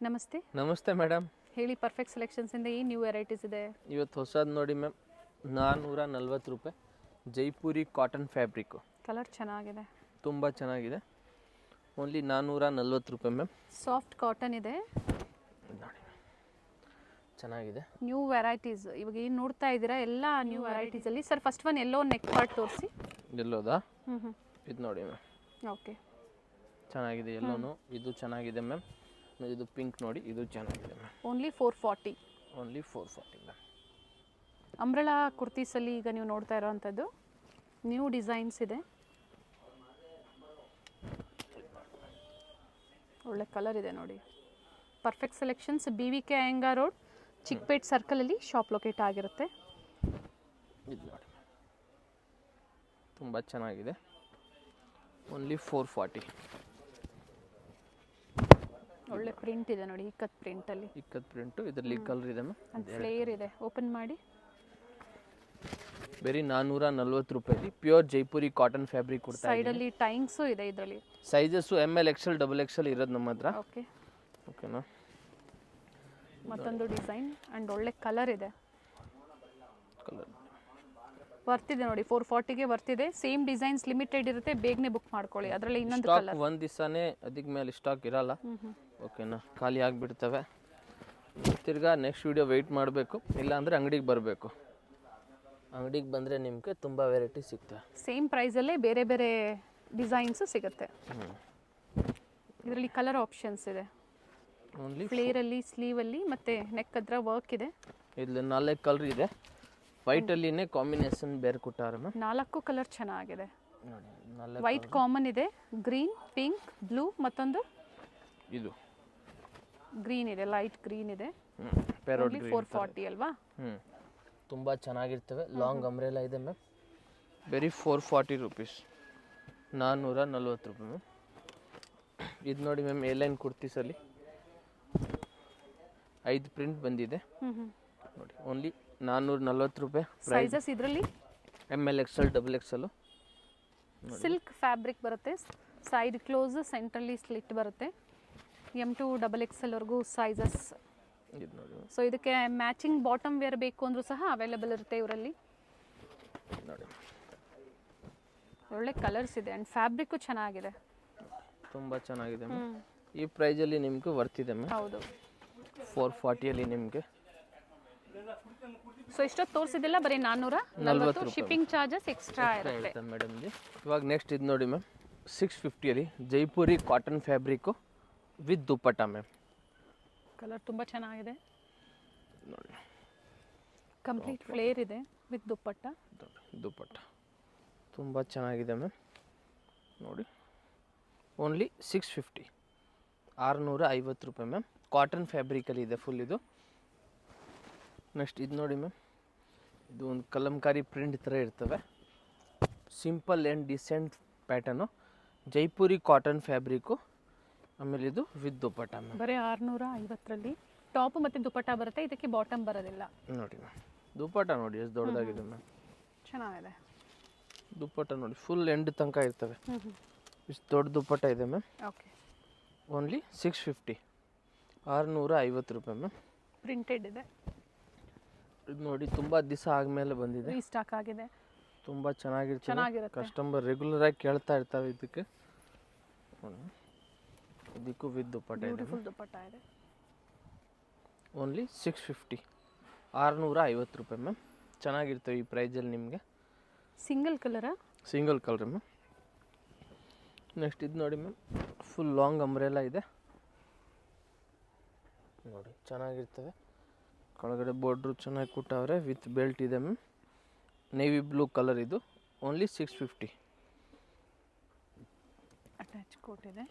ನಮಸ್ತೆ. ನಮಸ್ತೆ ಮೇಡಮ್. ಹೇಳಿ, ಪರ್ಫೆಕ್ಟ್ ಸೆಲೆಕ್ಷನ್ಸಿಂದ ಏನು ನ್ಯೂ ವೆರೈಟೀಸ್ ಇದೆ? ಇವತ್ತು ಹೊಸದು ನೋಡಿ ಮ್ಯಾಮ್, 440 ರೂಪಾಯಿ ಜೈಪುರಿ ಕಾಟನ್ ಫ್ಯಾಬ್ರಿಕ್ಕು. ಕಲರ್ ಚೆನ್ನಾಗಿದೆ, ತುಂಬ ಚೆನ್ನಾಗಿದೆ. ಓನ್ಲಿ 440 ರೂಪಾಯಿ ಮ್ಯಾಮ್. ಸಾಫ್ಟ್ ಕಾಟನ್ ಇದೆ ನೋಡಿ, ಚೆನ್ನಾಗಿದೆ. ನ್ಯೂ ವೆರೈಟೀಸ್ ಇವಾಗ ಏನು ನೋಡ್ತಾ ಇದ್ದೀರಾ ಎಲ್ಲ ನ್ಯೂ ವೆರೈಟೀಸಲ್ಲಿ. ಸರ್ ಫಸ್ಟ್ ಒನ್ ಎಲ್ಲೋ ನೆಕ್ ಪಾರ್ಟ್ ತೋರಿಸಿ. ಎಲ್ಲೋದಾ? ಇದು ನೋಡಿ ಮ್ಯಾಮ್, ಓಕೆ, ಚೆನ್ನಾಗಿದೆ. ಎಲ್ಲೋನು ಇದು ಚೆನ್ನಾಗಿದೆ ಮ್ಯಾಮ್. ಇದು ಪಿಂಕ್ ನೋಡಿ, ಇದು ಚೆನ್ನಾಗಿದೆ ma'am. Only 440. Only 440 ma'am. Umbrella ಕುರ್ತೀಸಲ್ಲಿ ಈಗ ನೀವು ನೋಡ್ತಾ ಇರೋವಂಥದ್ದು ನ್ಯೂ ಡಿಸೈನ್ಸ್ ಇದೆ. ಒಳ್ಳೆ ಕಲರ್ ಇದೆ ನೋಡಿ. Perfect selections, BVK Iyengar road, Chickpet ಸರ್ಕಲಲ್ಲಿ ಶಾಪ್ ಲೊಕೇಟ್ ಆಗಿರುತ್ತೆ. ಇದು ನೋಡಿ, ತುಂಬ ಚೆನ್ನಾಗಿದೆ. ಓನ್ಲಿ 440. ಒಳ್ಳೆ ಪ್ರಿಂಟ್ ಇದೆ ನೋಡಿ, ಇಕ್ಕತ್ ಪ್ರಿಂಟಲ್ಲಿ. ಇಕ್ಕತ್ ಪ್ರಿಂಟು, ಇದರಲ್ಲಿ ಕಲರ್ ಇದೆ ಮ್ಯಾಮ್. ಫ್ಲೇರ್ ಇದೆ, ಓಪನ್ ಮಾಡಿ. ಬರೀ 440 ರೂಪಾಯಿ ಪ್ಯೂರ್ ಜೈಪುರಿ ಕಾಟನ್ ಫ್ಯಾಬ್ರಿಕ್ ಕೊಡ್ತಾ ಇದ್ದೀವಿ. ಸೈಡಲ್ಲಿ ಟೈಂಗ್ಸು ಇದೆ ಇದರಲ್ಲಿ. ಸೈಜಸ್ಸು ML XL XXL ಇರೋದು ನಮ್ಮ ಹತ್ರ. ಓಕೆ, ಓಕೆನಾ? ಮತ್ತೊಂದು ಡಿಸೈನ್ ಆ್ಯಂಡ್ ಒಳ್ಳೆ ಕಲರ್ ಇದೆ. ಕಲರ್ ಬರ್ತಿದೆ ನೋಡಿ, 440ಗೆ ಬರ್ತಿದೆ. ಸೇಮ್ ಡಿಸೈನ್ಸ್ ಲಿಮಿಟೆಡ್ ಇರುತ್ತೆ, ಬೇಗನೆ ಬುಕ್ ಮಾಡ್ಕೊಳ್ಳಿ. ಅದರಲ್ಲಿ ಇನ್ನೊಂದು ಸ್ಟಾಕ್ ಕಲರ್ ಒಂದು ದಿವಸನೇ ಅದಕ್ಕೆ ಮೇಲೆ ಸ್ಟಾಕ್ ಇರಲ್ಲ. ಓಕೆನಾ? ಖಾಲಿ ಆಗಿಬಿಡ್ತವೆ. ತಿರ್ಗಾ ನೆಕ್ಸ್ಟ್ ವಿಡಿಯೋ ವೆಯ್ಟ್ ಮಾಡಬೇಕು, ಇಲ್ಲಾಂದರೆ ಅಂಗಡಿಗೆ ಬರಬೇಕು. ಅಂಗಡಿಗೆ ಬಂದರೆ ನಿಮಗೆ ತುಂಬ ವೆರೈಟಿ ಸಿಗ್ತವೆ. ಸೇಮ್ ಪ್ರೈಸಲ್ಲೇ ಬೇರೆ ಬೇರೆ ಡಿಸೈನ್ಸು ಸಿಗುತ್ತೆ. ಇದರಲ್ಲಿ ಕಲರ್ ಆಪ್ಷನ್ಸ್ ಇದೆ. ಓನ್ಲಿ ಫ್ಲೇರಲ್ಲಿ, ಸ್ಲೀವಲ್ಲಿ ಮತ್ತು ನೆಕ್ ಹತ್ರ ವರ್ಕ್ ಇದೆ. ಇಲ್ಲಿ 4 ಕಲರ್ ಇದೆ. ವೈಟಲ್ಲಿನೇ ಕಾಂಬಿನೇಷನ್ ಬೇರೆ ಕೊಟ್ಟಾರೆ ಮ್ಯಾಮ್. 4 ಕಲರ್ ಚೆನ್ನಾಗಿದೆ ನೋಡಿ. 4 ವೈಟ್ ಕಾಮನ್ ಇದೆ, ಗ್ರೀನ್, ಪಿಂಕ್, ಬ್ಲೂ, ಮತ್ತೊಂದು ಇದು ಗ್ರೀನ್ ಇದೆ, ಲೈಟ್ ಗ್ರೀನ್ ಇದೆ. ಪೆರೋಡ್ 440 ಅಲ್ವಾ? ತುಂಬ ಚೆನ್ನಾಗಿರ್ತವೆ. ಲಾಂಗ್ ಅಂಬ್ರೆಲಾ ಇದೆ ಮ್ಯಾಮ್. ಬರೀ 440 ರೂಪೀಸ್, 440 ರೂಪಾಯಿ ಮ್ಯಾಮ್. ಇದು ನೋಡಿ ಮ್ಯಾಮ್, ಏಲೈನ್ ಕುರ್ತೀಸಲ್ಲಿ 5 ಪ್ರಿಂಟ್ ಬಂದಿದೆ ನೋಡಿ. ಓನ್ಲಿ 440 ರೂಪಾಯಿ. ಸೈಜಸ್ ಇದರಲ್ಲಿ ML XL XXL. Silk fabric ಬರುತ್ತೆ. ಸೈಡ್ ಕ್ಲೋಸ್, ಸೆಂಟ್ರಲ್ಲಿ ಸ್ಲಿಟ್ ಬರುತ್ತೆ. M to XXL ವರೆಗೂ ಸೈಜಸ್. ಇದು ನೋಡಿ ಸೊ ಇದಕ್ಕೆ ಮ್ಯಾಚಿಂಗ್ ಬಾಟಮ್ ವೇರ್ ಬೇಕು ಅಂದರೂ ಸಹ ಅವೈಲೇಬಲ್ ಇರುತ್ತೆ ಇವರಲ್ಲಿ. ನೋಡಿ, ಒಳ್ಳೆ ಕಲರ್ಸ್ ಇದೆ ಆ್ಯಂಡ್ ಫ್ಯಾಬ್ರಿಕ್ಕು ಚೆನ್ನಾಗಿದೆ. ತುಂಬ ಚೆನ್ನಾಗಿದೆ ಮ್ಯಾಮ್. ಈ ಪ್ರೈಸಲ್ಲಿ ನಿಮ್ಗೆ ವರ್ತಿದೆ ಮ್ಯಾಮ್. ಹೌದು, 440ಅಲ್ಲಿ ನಿಮಗೆ. ಸೊ ಇಷ್ಟೊತ್ತು ತೋರಿಸಿದಿಲ್ಲ, ಬರೀ 440. ಶಿಪ್ಪಿಂಗ್ ಚಾರ್ಜಸ್ ಎಕ್ಸ್ಟ್ರಾ ಇರುತ್ತೆ ಮೇಡಮ್. ಇವಾಗ ನೆಕ್ಸ್ಟ್ ಇದು ನೋಡಿ ಮ್ಯಾಮ್, 650ಅಲ್ಲಿ Jaipuri cotton fabric with dupatta ma'am. Colour ತುಂಬ ಚೆನ್ನಾಗಿದೆ ನೋಡಿ. ಕಂಪ್ಲೀಟ್ ಫ್ಲೇರ್ ಇದೆ ವಿತ್ ದುಪ್ಪಟ್ಟ. ದುಪ್ಪಟ್ಟ ತುಂಬ ಚೆನ್ನಾಗಿದೆ ಮ್ಯಾಮ್ ನೋಡಿ. ಓನ್ಲಿ 650, 650 ರೂಪಾಯಿ ಮ್ಯಾಮ್. ಕಾಟನ್ ಫ್ಯಾಬ್ರಿಕಲ್ಲಿ ಇದೆ ಫುಲ್ ಇದು. ನೆಕ್ಸ್ಟ್ ಇದು ನೋಡಿ ಮ್ಯಾಮ್, ಇದು ಒಂದು ಕಲಂಕಾರಿ ಪ್ರಿಂಟ್ ಥರ ಇರ್ತವೆ. Simple and decent pattern, Jaipuri cotton fabric. ಆಮೇಲೆ ಇದು ವಿತ್ ದುಪ್ಪಟ್ಟ ಮ್ಯಾಮ್. ಬರೀ 650ರಲ್ಲಿ ಟಾಪ್ ಮತ್ತು ದುಪ್ಪಟ್ಟ ಬರುತ್ತೆ, ಇದಕ್ಕೆ ಬಾಟಮ್ ಬರೋದಿಲ್ಲ. ನೋಡಿ ಮ್ಯಾಮ್, ದುಪ್ಪಟ್ಟ ನೋಡಿ ಎಷ್ಟು ದೊಡ್ಡದಾಗಿದೆ ಮ್ಯಾಮ್. ಚೆನ್ನಾಗಿದೆ ದುಪ್ಪಟ್ಟ ನೋಡಿ, ಫುಲ್ ಎಂಡ್ ತನಕ ಇರ್ತವೆ. ಇಷ್ಟು ದೊಡ್ಡ ದುಪ್ಪಟ್ಟ ಇದೆ ಮ್ಯಾಮ್. ಓಕೆ, ಓನ್ಲಿ 650, 650 ರೂಪಾಯಿ ಮ್ಯಾಮ್. ಪ್ರಿಂಟೆಡ್ ಇದೆ. ಇದು ನೋಡಿ, ತುಂಬ ದಿವಸ ಆದಮೇಲೆ ಬಂದಿದೆ, ರೀಸ್ಟಾಕ್ ಆಗಿದೆ. ತುಂಬ ಚೆನ್ನಾಗಿರುತ್ತೆ. ಕಸ್ಟಮರ್ ರೆಗ್ಯುಲರಾಗಿ ಕೇಳ್ತಾ ಇರ್ತಾರೆ ಇದಕ್ಕೆ. ಇದಕ್ಕೂ ವಿತ್ ದುಪ್ಪಟ್ಟ ಇದೆ. ಬ್ಯೂಟಿಫುಲ್ ದುಪ್ಪಟ್ಟ ಇದೆ. ಓನ್ಲಿ 650, 650 ರೂಪಾಯಿ ಮ್ಯಾಮ್. ಚೆನ್ನಾಗಿರ್ತವೆ ಈ ಪ್ರೈಸಲ್ಲಿ ನಿಮಗೆ. ಸಿಂಗಲ್ ಕಲರಾ? Single colour ma'am. ನೆಕ್ಸ್ಟ್ ಇದು ನೋಡಿ ಮ್ಯಾಮ್, ಫುಲ್ ಲಾಂಗ್ ಅಂಬ್ರೆಲಾ ಇದೆ ನೋಡಿ, ಚೆನ್ನಾಗಿರ್ತವೆ. ಕೆಳಗಡೆ ಬಾರ್ಡ್ರು ಚೆನ್ನಾಗಿ ಕೊಟ್ಟವ್ರೆ, ವಿತ್ ಬೆಲ್ಟ್ ಇದೆ ಮ್ಯಾಮ್. ನೇವಿ ಬ್ಲೂ ಕಲರ್ ಇದು. ಓನ್ಲಿ 650. ಅಟ್ಯಾಚ್ ಕೋಟ್ ಇದೆ,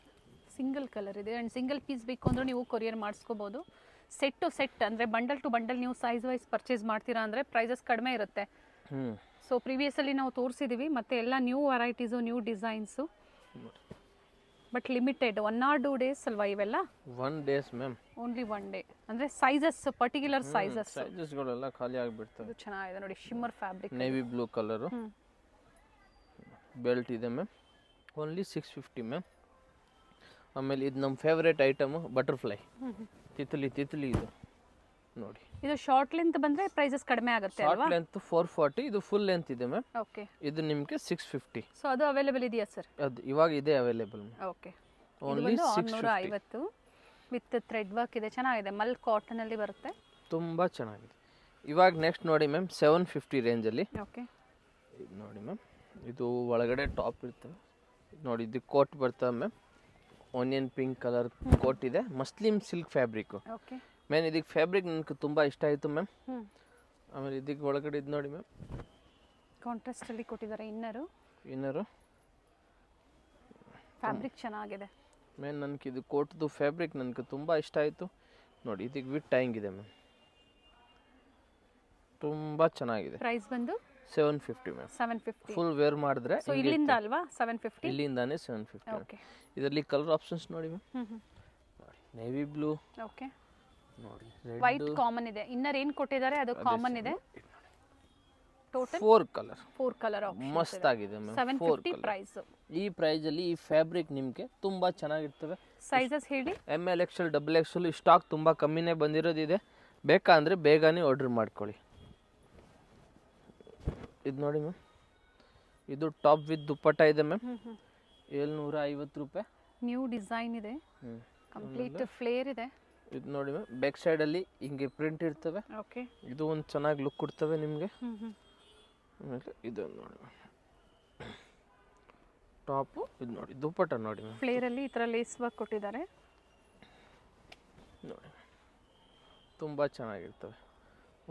ಸಿಂಗಲ್ ಕಲರ್ ಇದೆ ಆ್ಯಂಡ್ ಸಿಂಗಲ್ ಪೀಸ್ ಬೇಕು ಅಂದರೆ ನೀವು ಕೊರಿಯರ್ ಮಾಡಿಸ್ಕೋಬೋದು. ಸೆಟ್ ಟು ಸೆಟ್ ಅಂದರೆ ಬಂಡಲ್ ಟು ಬಂಡಲ್ ನೀವು ಸೈಜ್ ವೈಸ್ ಪರ್ಚೇಸ್ ಮಾಡ್ತೀರಾ ಅಂದರೆ ಪ್ರೈಸಸ್ ಕಡಿಮೆ ಇರುತ್ತೆ. ಸೊ ಪ್ರೀವಿಯಸಲ್ಲಿ ನಾವು ತೋರಿಸಿದ್ದೀವಿ, ಮತ್ತು ಎಲ್ಲ new varieties, new designs, but limited 1 or 2 days ಅಲ್ವಾ ಇವೆಲ್ಲ? 1 days ಮ್ಯಾಮ್. Only 1 day. ಅಂದರೆ ಸೈಜಸ್, ಪರ್ಟಿಕ್ಯುಲರ್ ಸೈಜಸ್ಗಳೆಲ್ಲ ಖಾಲಿ ಆಗಿಬಿಡ್ತವೆ. ಇದು ಚೆನ್ನಾಗಿದೆ ನೋಡಿ, shimmer fabric, navy blue colour. Belt ಇದೆ ಮ್ಯಾಮ್. Only 650 ma'am. ಆಮೇಲೆ ಇದು ನಮ್ಮ ಫೇವ್ರೇಟ್ ಐಟಮು, ಬಟರ್ಫ್ಲೈ. ತಿತ್ಲಿ ಇದು ನೋಡಿ. ಇದು ಶಾರ್ಟ್ ಲೆಂತ್ ಬಂದ್ರೆ ಪ್ರೈಸಸ್ ಕಡಿಮೆ ಆಗುತ್ತೆ ಶಾರ್ಟ್ ಅಲ್ವಾ? ಲೆಂತ್ 440, ಇದು ಫುಲ್ ಲೆಂತ್ ಇದೆ ಮ್ಯಾಮ್. ಓಕೆ. ಇದು ನಿಮಗೆ 650. ಸೊ ಅದು ಅವೈಲೇಬಲ್ ಇದೆಯಾ ಸರ್? ಅದು ಇವಾಗ ಇದೆ available. Okay. Only 650 with thread work ಇದೆ, ಚೆನ್ನಾಗಿದೆ. ಮಲ್ ಕಾಟನ್ ಅಲ್ಲಿ ಬರುತ್ತೆ, ತುಂಬ ಚೆನ್ನಾಗಿದೆ. ಇವಾಗ ನೆಕ್ಸ್ಟ್ ನೋಡಿ ಮ್ಯಾಮ್ 750 ರೇಂಜಲ್ಲಿ. ಓಕೆ. ಇದು ನೋಡಿ ಮ್ಯಾಮ್, ಇದು ಒಳಗಡೆ ಟಾಪ್ ಇರ್ತವೆ ನೋಡಿ. ಇದು ಕೋಟ್ ಬರ್ತವೆ ma'am, onion pink colour coat ಇದೆ, muslin silk fabric. Okay. Main ಇದಕ್ಕೆ ಫ್ಯಾಬ್ರಿಕ್ ನನಗೆ ತುಂಬ ಇಷ್ಟ ಆಯಿತು ಮ್ಯಾಮ್. ಆಮೇಲೆ ಇದಕ್ಕೆ ಒಳಗಡೆ ಇದು ನೋಡಿ ಮ್ಯಾಮ್, ಕಾಂಟ್ರಾಸ್ಟ್ ಅಲ್ಲಿ ಕೊಟ್ಟಿದ್ದಾರೆ ಇನ್ನರು ಫ್ಯಾಬ್ರಿಕ್ ಚೆನ್ನಾಗಿದೆ. ಮೇನ್ ನನಗೆ ಇದು ಕೋಟ್ದು ಫ್ಯಾಬ್ರಿಕ್ ನನಗೆ ತುಂಬ ಇಷ್ಟ ಆಯಿತು ನೋಡಿ. ಇದಕ್ಕೆ ವಿತ್ ಟೈಂಗ್ ಇದೆ ಮ್ಯಾಮ್, ತುಂಬ ಚೆನ್ನಾಗಿದೆ. ಪ್ರೈಸ್ ಬಂದು 750 ಮ್ಯಾಮ್. 750 ಫುಲ್ ವೇರ್ ಮಾಡಿದ್ರೆ ಸೊ ಇಲ್ಲಿಂದ ಅಲ್ವಾ 750? ಇಲ್ಲಿಂದಾನೇ 750. ಓಕೆ. ಇದರಲ್ಲಿ ಕಲರ್ ಆಪ್ಷನ್ಸ್ ನೋಡಿ ಮ್ಯಾಮ್. ನೋಡಿ ನೇವಿ ಬ್ಲೂ, ಓಕೆ, ನೋಡಿ ವೈಟ್ ಕಾಮನ್ ಇದೆ. ಇನ್ನರ್ ಏನು ಕೊಟ್ಟಿದ್ದಾರೆ ಅದು ಕಾಮನ್ ಇದೆ. ಟೋಟಲ್ 4 ಕಲರ್, 4 ಕಲರ್ ಆಪ್ಷನ್ ಮಸ್ತ್ ಆಗಿದೆ ಮ್ಯಾಮ್. 750 ಪ್ರೈಸ್. ಈ ಪ್ರೈಸಲ್ಲಿ ಈ ಫ್ಯಾಬ್ರಿಕ್ ನಿಮಗೆ ತುಂಬ ಚೆನ್ನಾಗಿರ್ತವೆ. ಸೈಜಸ್ ಹೇಳಿ. ML XL XXL ಸ್ಟಾಕ್ ತುಂಬ ಕಮ್ಮಿನೇ ಬಂದಿರೋದಿದೆ, ಬೇಕಾ ಅಂದರೆ ಬೇಗನೆ ಆರ್ಡರ್ ಮಾಡ್ಕೊಳ್ಳಿ. ಇದು ನೋಡಿ ಮ್ಯಾಮ್, ಇದು ಟಾಪ್ ವಿತ್ ದುಪ್ಪಟ್ಟ ಇದೆ ಮ್ಯಾಮ್, 750 ರೂಪಾಯಿ. ನ್ಯೂ ಡಿಸೈನ್ ಇದೆ, ಕಂಪ್ಲೀಟ್ ಫ್ಲೇರ್ ಇದೆ. ಇದು ನೋಡಿ ಮ್ಯಾಮ್, ಬ್ಯಾಕ್ ಸೈಡಲ್ಲಿ ಹಿಂಗೆ ಪ್ರಿಂಟ್ ಇರ್ತವೆ. ಓಕೆ. ಇದು ಒಂದು ಚೆನ್ನಾಗಿ ಲುಕ್ ಕೊಡ್ತವೆ ನಿಮಗೆ. ಆಮೇಲೆ ಇದು ನೋಡಿ ಮ್ಯಾಮ್, ಟಾಪು ಇದು ನೋಡಿ, ದುಪ್ಪಟ್ಟ ನೋಡಿ ಮ್ಯಾಮ್, ಫ್ಲೇರಲ್ಲಿ ಈ ಥರ ಲೇಸ್ ವರ್ಕ್ ಕೊಟ್ಟಿದ್ದಾರೆ ನೋಡಿ, ತುಂಬ ಚೆನ್ನಾಗಿರ್ತವೆ.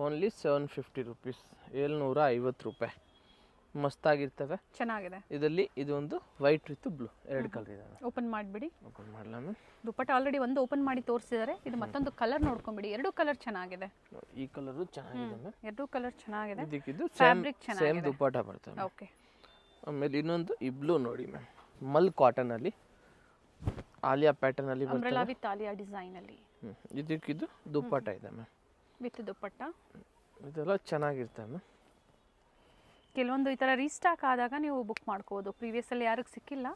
ಓನ್ಲಿ 750 ರುಪೀಸ್, 750 ರೂಪಾಯಿ. ಮಸ್ತಾಗಿರ್ತವೆ, ಚೆನ್ನಾಗಿದೆ. ಇದರಲ್ಲಿ ಇದೊಂದು ವೈಟ್ ವಿತ್ ಬ್ಲೂ 2 ಕಲರ್ ಇದೆ. ಓಪನ್ ಮಾಡಿಬಿಡಿ. ಓಪನ್ ಮಾಡಲ ಮ್ಯಾಮ್. ದುಪ್ಪಟ್ಟ ಆಲ್ರೆಡಿ ಒಂದು ಓಪನ್ ಮಾಡಿ ತೋರಿಸಿದ್ದಾರೆ, ಇದು ಮತ್ತೊಂದು ಕಲರ್ ನೋಡ್ಕೊಂಬಿಡಿ. 2 ಕಲರ್ ಚೆನ್ನಾಗಿದೆ. ಈ ಕಲರು ಚೆನ್ನಾಗಿದೆ ಮ್ಯಾಮ್, 2 ಕಲರ್ ಚೆನ್ನಾಗಿದೆ. ಇದಕ್ಕಿದು ಫ್ಯಾಬ್ರಿಕ್ ಸೇಮ್ ಚೆನ್ನಾಗಿದೆ. ದುಪ್ಪಟ್ಟ ಬರ್ತವೆ. ಓಕೆ. ಆಮೇಲೆ ಇನ್ನೊಂದು ಈ ಬ್ಲೂ ನೋಡಿ ಮ್ಯಾಮ್, ಮಲ್ ಕಾಟನಲ್ಲಿ ಆಲಿಯಾ ಪ್ಯಾಟರ್ನ್ ಅಲ್ಲಿ ಅಂಬ್ರೆಲಾ ಬರ್ತದೆ. ವಿತ್ ಆಲಿಯಾ ಡಿಸೈನ್ ಅಲ್ಲಿ ಇದಕ್ಕಿದು ದುಪ್ಪಟ್ಟ ಇದೆ ಮ್ಯಾಮ್, ವಿತ್ ದುಪ್ಪಟ್ಟ. ಇದೆಲ್ಲ ಚೆನ್ನಾಗಿರ್ತವೆ ಮ್ಯಾಮ್. ಕೆಲವೊಂದು ಈ ತರ ರೀಸ್ಟಾಕ್ ಆದಾಗ ನೀವು ಬುಕ್ ಮಾಡ್ಕೋಬಹುದು. ಪ್ರೀವಿಯಸ್ ಅಲ್ಲಿ ಯಾರಿಗೆ ಸಿಕ್ಕಿಲ್ಲ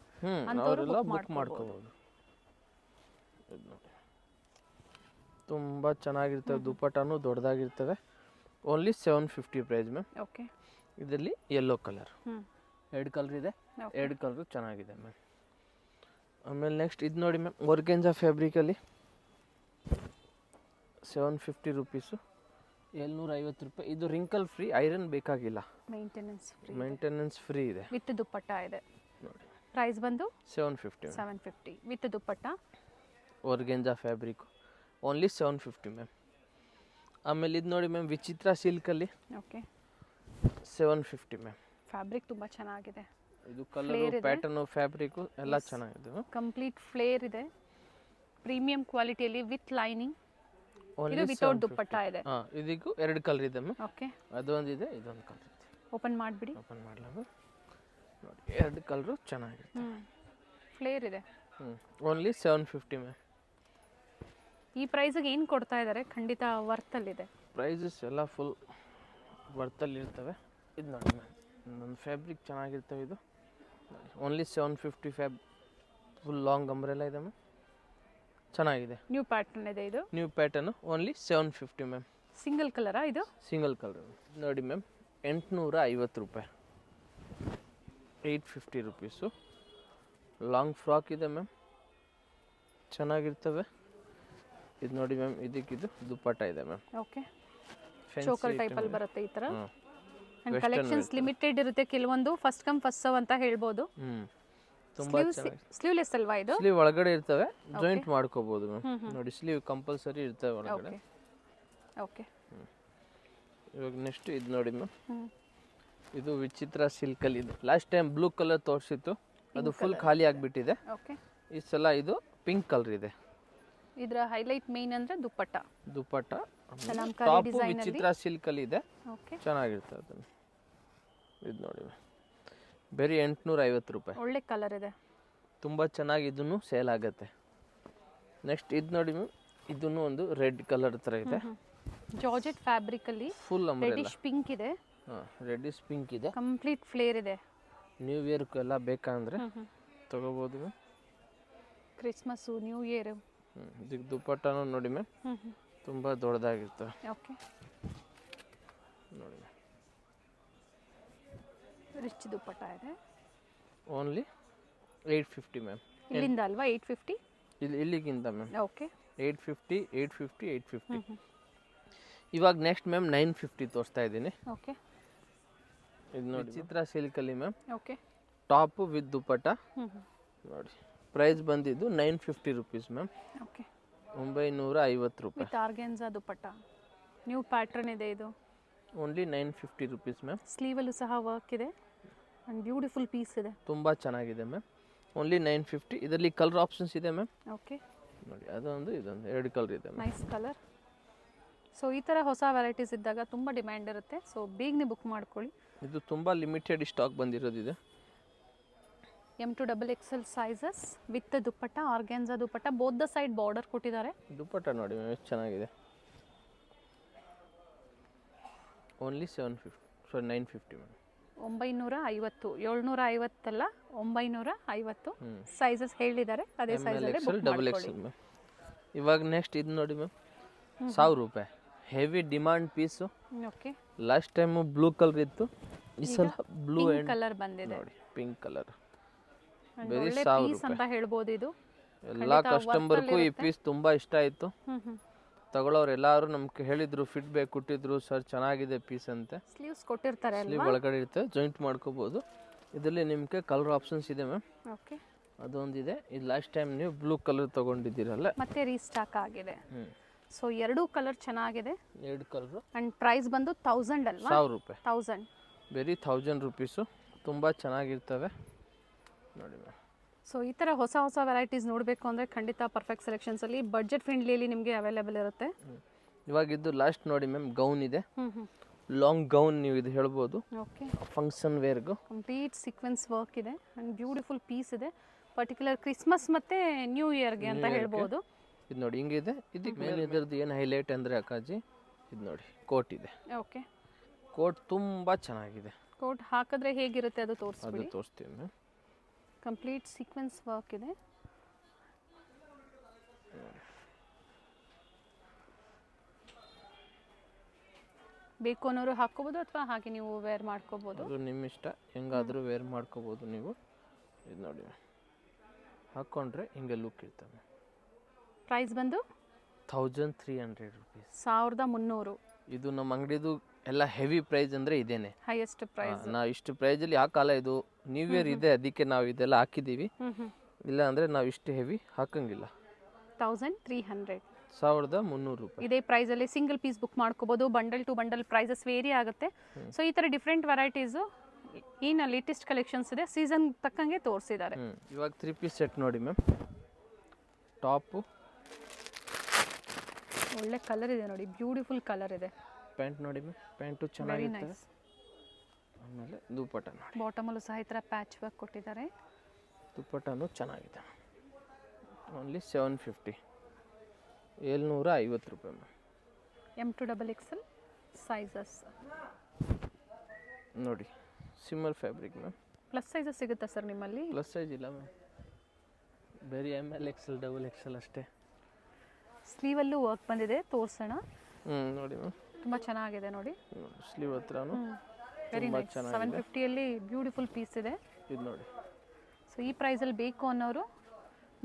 ಅಂತವರು ಅವರೆಲ್ಲ ಬುಕ್ ಬುಕ್ ಮಾಡ್ಕೋಬಹುದು. ತುಂಬ ಚೆನ್ನಾಗಿರ್ತವೆ, ದುಪ್ಪಟ್ಟನೂ ದೊಡ್ಡದಾಗಿರ್ತವೆ. Only 750 price ma'am. ಓಕೆ. ಇದರಲ್ಲಿ ಯೆಲ್ಲೋ ಕಲರ್ 2 ಕಲರ್ ಇದೆ, 2 ಕಲರ್ ಚೆನ್ನಾಗಿದೆ ಮ್ಯಾಮ್. ಆಮೇಲೆ ನೆಕ್ಸ್ಟ್ ಇದು ನೋಡಿ ಮ್ಯಾಮ್, ಒರ್ಗೆಂಜಾ ಫ್ಯಾಬ್ರಿಕಲ್ಲಿ 750 ರುಪೀಸು, 750 ರೂಪಾಯಿ. ಇದು ರಿಂಕಲ್ ಫ್ರೀ, ಐರನ್ ಬೇಕಾಗಿಲ್ಲ, ಮೇಂಟೆನೆನ್ಸ್ ಫ್ರೀ ಇದೆ. ವಿತ್ ದುಪ್ಪಟ್ಟ ಇದೆ ನೋಡಿ. ಪ್ರೈಸ್ ಬಂದು 750 with dupatta. Organza fabric only 750 ma'am. ಆಮೇಲೆ ಇದು ನೋಡಿ ಮ್ಯಾಮ್, ವಿಚಿತ್ರ ಸಿಲ್ಕಲ್ಲಿ ಓಕೆ 750 ಮ್ಯಾಮ್. ಫ್ಯಾಬ್ರಿಕ್ ತುಂಬ ಚೆನ್ನಾಗಿದೆ. ಇದು ಕಲರ್ ಪ್ಯಾಟರ್ನು ಫ್ಯಾಬ್ರಿಕ್ ಎಲ್ಲ ಚೆನ್ನಾಗಿದೆ. ಕಂಪ್ಲೀಟ್ ಫ್ಲೇರ್ ಇದೆ, ಪ್ರೀಮಿಯಂ ಕ್ವಾಲಿಟಿಯಲ್ಲಿ ವಿತ್ ಲೈನಿಂಗ್. ಓನ್ಲಿ ಇದು ವಿತೌಟ್ ದುಪ್ಪಟ್ಟ ಇದೆ. ಇದಕ್ಕೂ 2 ಕಲರ್ ಇದೆ ಮ್ಯಾಮ್. ಓಕೆ. ಅದೊಂದಿದೆ, ಇದೊಂದು ಕಲರ್ ಇದೆ. ಓಪನ್ ಮಾಡಿಬಿಡಿ. ಓಪನ್ ಮಾಡಲ ಮ್ಯಾಮ್. ನೋಡಿ 2 ಕಲರು ಚೆನ್ನಾಗಿರುತ್ತೆ, ಫ್ಲೇರ್ ಇದೆ. Only 750 ma'am. ಈ ಪ್ರೈಸ್ಗೆ ಏನು ಕೊಡ್ತಾ ಇದ್ದಾರೆ? ಖಂಡಿತ ವರ್ತಲ್ಲಿದೆ. ಪ್ರೈಸಸ್ ಎಲ್ಲ ಫುಲ್ ವರ್ತಲ್ಲಿ ಇರ್ತವೆ. ಇದು ನೋಡಿ ಮ್ಯಾಮ್, ನನ್ನ ಫ್ಯಾಬ್ರಿಕ್ ಚೆನ್ನಾಗಿರ್ತವೆ. ಇದು ನೋಡಿ ಓನ್ಲಿ 750 ಫುಲ್ ಲಾಂಗ್ ಅಂಬ್ರೆಲ್ಲ ಇದೆ ಮ್ಯಾಮ್, ಚೆನ್ನಾಗಿದೆ. ನ್ಯೂ ಪ್ಯಾಟರ್ನ್ ಇದೆ, ಇದು new pattern only 750 ma'am. Single ಕಲರಾ ಇದು? ಸಿಂಗಲ್ ಕಲರ್ ನೋಡಿ ಮ್ಯಾಮ್, 850 ರೂಪಾಯಿ, 850 ರುಪೀಸು. ಲಾಂಗ್ ಫ್ರಾಕ್ ಇದೆ ಮ್ಯಾಮ್, ಚೆನ್ನಾಗಿರ್ತವೆ. ಇದು ನೋಡಿ ಮ್ಯಾಮ್, ಇದಕ್ಕಿದು ದುಪ್ಪಟ್ಟ ಇದೆ ಮ್ಯಾಮ್. ಓಕೆ. ಚೋಕರ್ ಟೈಪಲ್ಲಿ ಬರುತ್ತೆ ಈ ಥರ. ಆ್ಯಂಡ್ ಕಲೆಕ್ಷನ್ಸ್ ಲಿಮಿಟೆಡ್ ಇರುತ್ತೆ, ಕೆಲವೊಂದು ಫಸ್ಟ್ ಕಮ್ ಫಸ್ಟ್ ಸರ್ವ್ ಅಂತ ಹೇಳ್ಬೋದು. ತುಂಬಾ ಚೆನ್ನಾಗಿ ಸ್ಲೀವ್ಲೆಸ್ ಅಲ್ವಾ ಇದು? ಸ್ಲೀವ್ ಒಳಗಡೆ ಇರ್ತವೆ, ಜಾಯಿಂಟ್ ಮಾಡ್ಕೋಬಹುದು ಮ್ಯಾಮ್. ನೋಡಿ ಸ್ಲೀವ್ ಕಂಪಲ್ಸರಿ ಇರ್ತವೆ ಒಳಗಡೆ. ಓಕೆ. ಇವಾಗ ನೆಕ್ಸ್ಟ್ ಇದು ನೋಡಿ ಮ್ಯಾಮ್, ಇದು ವಿಚಿತ್ರ ಸಿಲ್ಕಲ್ಲಿ ಇದೆ. ಲಾಸ್ಟ್ ಟೈಮ್ ಬ್ಲೂ ಕಲರ್ ತೋರಿಸಿತ್ತು, ಅದು ಫುಲ್ ಖಾಲಿ ಆಗಿಬಿಟ್ಟಿದೆ. ಓಕೆ. ಈ ಸಲ ಇದು ಪಿಂಕ್ ಕಲರ್ ಇದೆ. ಇದರ ಹೈಲೈಟ್ ಮೇನ್ ಅಂದ್ರೆ ದುಪ್ಪಟ್ಟ. ದುಪ್ಪಟ್ಟ ಕಲಂಕಾರಿ ಡಿಸೈನ್ ಅಲ್ಲಿ ವಿಚಿತ್ರ ಸಿಲ್ಕಲ್ಲಿ ಇದೆ, ಓಕೆ, ಚೆನ್ನಾಗಿರ್ತದೆ ಅದನ್ನು. ಇದು ನೋಡಿ ಬರೀ 850 ರೂಪಾಯಿ. ಒಳ್ಳೆ ಕಲರ್ ಇದೆ, ತುಂಬ ಚೆನ್ನಾಗಿ ಇದನ್ನು ಸೇಲ್ ಆಗುತ್ತೆ. ನೆಕ್ಸ್ಟ್ ಇದು ನೋಡಿ ಮ್ಯಾಮ್, ಇದನ್ನು ಒಂದು ರೆಡ್ ಕಲರ್ ಥರ ಇದೆ, ಜಾರ್ಜೆಟ್ ಫ್ಯಾಬ್ರಿಕ್ ಅಲ್ಲಿ ಫುಲ್ ರೆಡಿಶ್ ಪಿಂಕ್ ಇದೆ. ರೆಡಿಶ್ ಪಿಂಕ್ ಇದೆ, ಕಂಪ್ಲೀಟ್ ಫ್ಲೇರ್ ಇದೆ. ನ್ಯೂ ಇಯರ್ ಎಲ್ಲ ಬೇಕಂದ್ರೆ ತಗೋಬಹುದು ಮ್ಯಾಮ್. ಕ್ರಿಸ್ಮಸ್, ನ್ಯೂ ಇಯರ್ ಇದಕ್ಕೆ ದುಪ್ಪಟ್ಟನೂ ನೋಡಿ ಮ್ಯಾಮ್ ತುಂಬ ದೊಡ್ಡದಾಗಿರ್ತವೆ ಓಕೆ. ನೋಡಿ ಮ್ಯಾಮ್. ರಿಚ್ ದುಪ್ಪಟ್ಟ ಇದೆ. Only 850 ma'am. ಇಲ್ಲಿಂದ ಅಲ್ವಾ 850? ಇಲ್ಲಿಗಿಂತ ಮ್ಯಾಮ್ ಓಕೆ. 850 850 850. ಇವಾಗ ನೆಕ್ಸ್ಟ್ ಮ್ಯಾಮ್ 950 ತೋರಿಸ್ತಾ ಇದ್ದೀನಿ. ಓಕೆ. ಇದು ನೋಡಿ ಚಿತ್ರ ಸಿಲ್ಕಲ್ಲಿ ಮ್ಯಾಮ್. ಓಕೆ. ಟಾಪು ವಿತ್ ದುಪ್ಪಟ್ಟ ನೋಡಿ. ಪ್ರೈಸ್ ಬಂದಿದ್ದು 950 ರುಪೀಸ್ ಮ್ಯಾಮ್. ಓಕೆ. 950 ರೂಪಾಯಿ. With organza dupatta. New pattern ಇದೆ ಇದು. Only 950 rupees ma'am. ಸ್ಲೀವಲ್ಲೂ ಸಹ ವರ್ಕ್ ಇದೆ ಆ್ಯಂಡ್ ಬ್ಯೂಟಿಫುಲ್ ಪೀಸ್ ಇದೆ. ತುಂಬ ಚೆನ್ನಾಗಿದೆ ಮ್ಯಾಮ್. ಓನ್ಲಿ 950. ಇದರಲ್ಲಿ ಕಲರ್ ಆಪ್ಷನ್ಸ್ ಇದೆ ಮ್ಯಾಮ್. ಓಕೆ. ನೋಡಿ ಅದೊಂದು ಇದೊಂದು 2 ಕಲರ್ ಇದೆ ಮ್ಯಾಮ್. Nice colour. ಸೊ ಈ ಥರ ಹೊಸ ವೆರೈಟೀಸ್ ಇದ್ದಾಗ ತುಂಬ ಡಿಮ್ಯಾಂಡ್ ಇರುತ್ತೆ. ಸೊ ಬೇಗನೆ ಬುಕ್ ಮಾಡ್ಕೊಳ್ಳಿ. ಇದು ತುಂಬ ಲಿಮಿಟೆಡ್ ಸ್ಟಾಕ್ ಬಂದಿರೋದಿದೆ. M to XXL sizes with dupatta, organza dupatta, both the side border ಕೊಟ್ಟಿದ್ದಾರೆ. ದುಪ್ಪಟ್ಟ ನೋಡಿ ಮ್ಯಾಮ್ ಎಷ್ಟು ಚೆನ್ನಾಗಿದೆ. Only 950 ma'am. 950. 750 ಅಲ್ಲ, 950 ಸೈಜಸ್ ಹೇಳಿದ್ದಾರೆ. ಅದೇ ಸೈಜಲ್ಲಿ XL XXL ಮ್ಯಾಮ್. ಇವಾಗ ನೆಕ್ಸ್ಟ್ ಇದು ನೋಡಿ ಮ್ಯಾಮ್ 1000 ರೂಪಾಯಿ. Heavy demand piece. Okay. Last time blue colour ಇತ್ತು, ಈ ಸಲ ಬ್ಲೂ ಪಿಂಕ್ ಕಲರ್ ಬಂದಿದೆ. ನೋಡಿ ಪಿಂಕ್ ಕಲರ್. ಒಳ್ಳೆ ಪೀಸ್ ಅಂತ ಹೇಳ್ಬೋದು ಇದು. ಎಲ್ಲ ಕಸ್ಟಮರ್ಗೂ ಈ ಪೀಸ್ ತುಂಬ ಇಷ್ಟ ಆಯಿತು. ತಗೊಳ್ಳೋರು ಎಲ್ಲರೂ ನಮ್ಗೆ ಹೇಳಿದ್ರು, ಫೀಡ್ಬ್ಯಾಕ್ ಕೊಟ್ಟಿದ್ರು, ಸರ್ ಚೆನ್ನಾಗಿದೆ ಪೀಸ್ ಅಂತೆ. ಸ್ಲೀವ್ಸ್ ಕೊಟ್ಟಿರ್ತಾರೆ ಅಲ್ವಾ? ಸ್ಲೀವ್ ಒಳಗಡೆ ಇರುತ್ತೆ, ಜಾಯಿಂಟ್ ಮಾಡ್ಕೋಬೋದು. ಇದರಲ್ಲಿ ನಿಮಗೆ ಕಲರ್ ಆಪ್ಷನ್ಸ್ ಇದೆ ಮ್ಯಾಮ್. ಓಕೆ. ಅದೊಂದಿದೆ. ಇದು ಲಾಸ್ಟ್ ಟೈಮ್ ನೀವು ಬ್ಲೂ ಕಲರ್ ತೊಗೊಂಡಿದ್ದೀರಲ್ಲ, ಮತ್ತೆ ರೀಸ್ಟಾಕ್ ಆಗಿದೆ. ಸೊ ಎರಡೂ ಕಲರ್ ಚೆನ್ನಾಗಿದೆ. 2 ಕಲರು. ಆ್ಯಂಡ್ ಪ್ರೈಸ್ ಬಂದು 1000 ಅಲ್ವಾ? 1000 ರೂಪಾಯಿ. 1000. ಬರೀ 1000 ರುಪೀಸು. ತುಂಬ ಚೆನ್ನಾಗಿರ್ತವೆ ನೋಡಿ ಮ್ಯಾಮ್. ಸೊ ಈ ಥರ ಹೊಸ ಹೊಸ ವೆರೈಟೀಸ್ ನೋಡಬೇಕು ಅಂದರೆ ಖಂಡಿತ ಪರ್ಫೆಕ್ಟ್ ಸೆಲೆಕ್ಷನ್ಸಲ್ಲಿ ಬಡ್ಜೆಟ್ ಫ್ರೆಂಡ್ಲಿಯಲ್ಲಿ ನಿಮಗೆ ಅವೈಲೇಬಲ್ ಇರುತ್ತೆ. ಇವಾಗಿದ್ದು ಲಾಸ್ಟ್ ನೋಡಿ ಮ್ಯಾಮ್ ಗೌನ್ ಇದೆ. ಲಾಂಗ್ ಗೌನ್ ನೀವು ಇದು ಹೇಳ್ಬೋದು. ಓಕೆ. ಫಂಕ್ಷನ್ ವೇರ್ಗು ಕಂಪ್ಲೀಟ್ ಸೀಕ್ವೆನ್ಸ್ ವರ್ಕ್ ಇದೆ ಆ್ಯಂಡ್ ಬ್ಯೂಟಿಫುಲ್ ಪೀಸ್ ಇದೆ. ಪರ್ಟಿಕ್ಯುಲರ್ ಕ್ರಿಸ್ಮಸ್ ಮತ್ತು ನ್ಯೂ ಇಯರ್ಗೆ ಅಂತ ಹೇಳ್ಬೋದು. ಇದು ನೋಡಿ ಹಿಂಗಿದೆ. ಇದಕ್ಕೆ ಮೇಲೆ ಇದರದ್ದು ಏನು ಹೈಲೈಟ್ ಅಂದರೆ ಅಕ್ಕಾಜಿ ಇದು ನೋಡಿ ಕೋಟ್ ಇದೆ. ಓಕೆ. ಕೋಟ್ ತುಂಬ ಚೆನ್ನಾಗಿದೆ. ಕೋಟ್ ಹಾಕಿದ್ರೆ ಹೇಗಿರುತ್ತೆ ಅದು ಅದು ತೋರಿಸ್ಬಿಡಿ. ತೋರಿಸ್ತೀವಿ ಮ್ಯಾಮ್. ಕಂಪ್ಲೀಟ್ ಸೀಕ್ವೆನ್ಸ್ ವರ್ಕ್ ಇದೆ. ಬೇಕು ಅನ್ನೋರು ಹಾಕ್ಕೋಬೋದು ಅಥವಾ ಹಾಗೆ ನೀವು ವೇರ್ ಮಾಡ್ಕೋಬೋದು. ಅದು ನಿಮ್ಮ ಇಷ್ಟ, ಹೆಂಗಾದರೂ ವೇರ್ ಮಾಡ್ಕೋಬೋದು ನೀವು. ಇದು ನೋಡಿ ಹಾಕ್ಕೊಂಡ್ರೆ ಹಿಂಗೆ ಲುಕ್ ಇರ್ತವೆ. ಪ್ರೈಸ್ ಬಂದು 1300 ರುಪೀಸ್. 1300. ಇದು ನಮ್ಮ ಅಂಗಡಿದು ಎಲ್ಲ ಹೆವಿ ಪ್ರೈಸ್ ಅಂದರೆ ಇದೇನೆ. Highest price. ನಾವು ಇಷ್ಟು ಪ್ರೈಸಲ್ಲಿ ಹಾಕಲ್ಲ. ಇದು ನ್ಯೂ ಇಯರ್ ಇದೆ, ಅದಕ್ಕೆ ನಾವು ಇದೆಲ್ಲ ಹಾಕಿದ್ದೀವಿ. ಇಲ್ಲ ಅಂದರೆ ನಾವು ಇಷ್ಟು ಹೆವಿ ಹಾಕಂಗಿಲ್ಲ. 1300. 1300 ರೂಪಾಯಿ. ಇದೇ ಪ್ರೈಸಲ್ಲಿ ಸಿಂಗಲ್ ಪೀಸ್ ಬುಕ್ ಮಾಡ್ಕೋಬೋದು. Bundle to bundle prices vary ಆಗುತ್ತೆ. ಸೊ ಈ ಥರ ಡಿಫ್ರೆಂಟ್ ವೆರೈಟೀಸು ಏನು ಲೇಟೆಸ್ಟ್ ಕಲೆಕ್ಷನ್ಸ್ ಇದೆ, ಸೀಸನ್ ತಕ್ಕಂಗೆ ತೋರಿಸಿದ್ದಾರೆ. ಇವಾಗ 3 ಪೀಸ್ ಸೆಟ್ ನೋಡಿ ಮ್ಯಾಮ್. ಟಾಪು ಒಳ್ಳೆ ಕಲರ್ ಇದೆ ನೋಡಿ, ಬ್ಯೂಟಿಫುಲ್ ಕಲರ್ ಇದೆ. ಪ್ಯಾಂಟ್ ನೋಡಿ ಮ್ಯಾಮ್, ಪ್ಯಾಂಟು ಚೆನ್ನಾಗಿರ್ತದೆ. ಆಮೇಲೆ ದುಪ್ಪಟ್ಟ ನೋಡಿ, ಬಾಟಮಲ್ಲೂ ಸಹ ಈ ಥರ ಪ್ಯಾಚ್ ವರ್ಕ್ ಕೊಟ್ಟಿದ್ದಾರೆ. ದುಪ್ಪಟ್ಟನೂ ಚೆನ್ನಾಗಿದೆ. ಓನ್ಲಿ 750. 750 ರೂಪಾಯಿ ma'am. M to XXL sizes ನೋಡಿ. Shimmer fabric ma'am. Plus sizes ಸಿಗುತ್ತಾ ಸರ್ ನಿಮ್ಮಲ್ಲಿ? ಪ್ಲಸ್ ಸೈಜ್ ಇಲ್ಲ ಮ್ಯಾಮ್, ಬರೀ ML XL XXL ಅಷ್ಟೇ. ಸ್ಲೀವಲ್ಲೂ ವರ್ಕ್ ಬಂದಿದೆ, ತೋರಿಸೋಣ. ನೋಡಿ ಮ್ಯಾಮ್, ತುಂಬ ಚೆನ್ನಾಗಿದೆ ನೋಡಿ. ಸ್ಲೀವ್ ಹತ್ರನೂ ವೆರಿ ನೈಸ್. 750ಯಲ್ಲಿ ಬ್ಯೂಟಿಫುಲ್ ಪೀಸ್ ಇದೆ. ಇದು ನೋಡಿ. ಸೊ ಈ ಪ್ರೈಸಲ್ಲಿ ಬೇಕು ಅನ್ನೋರು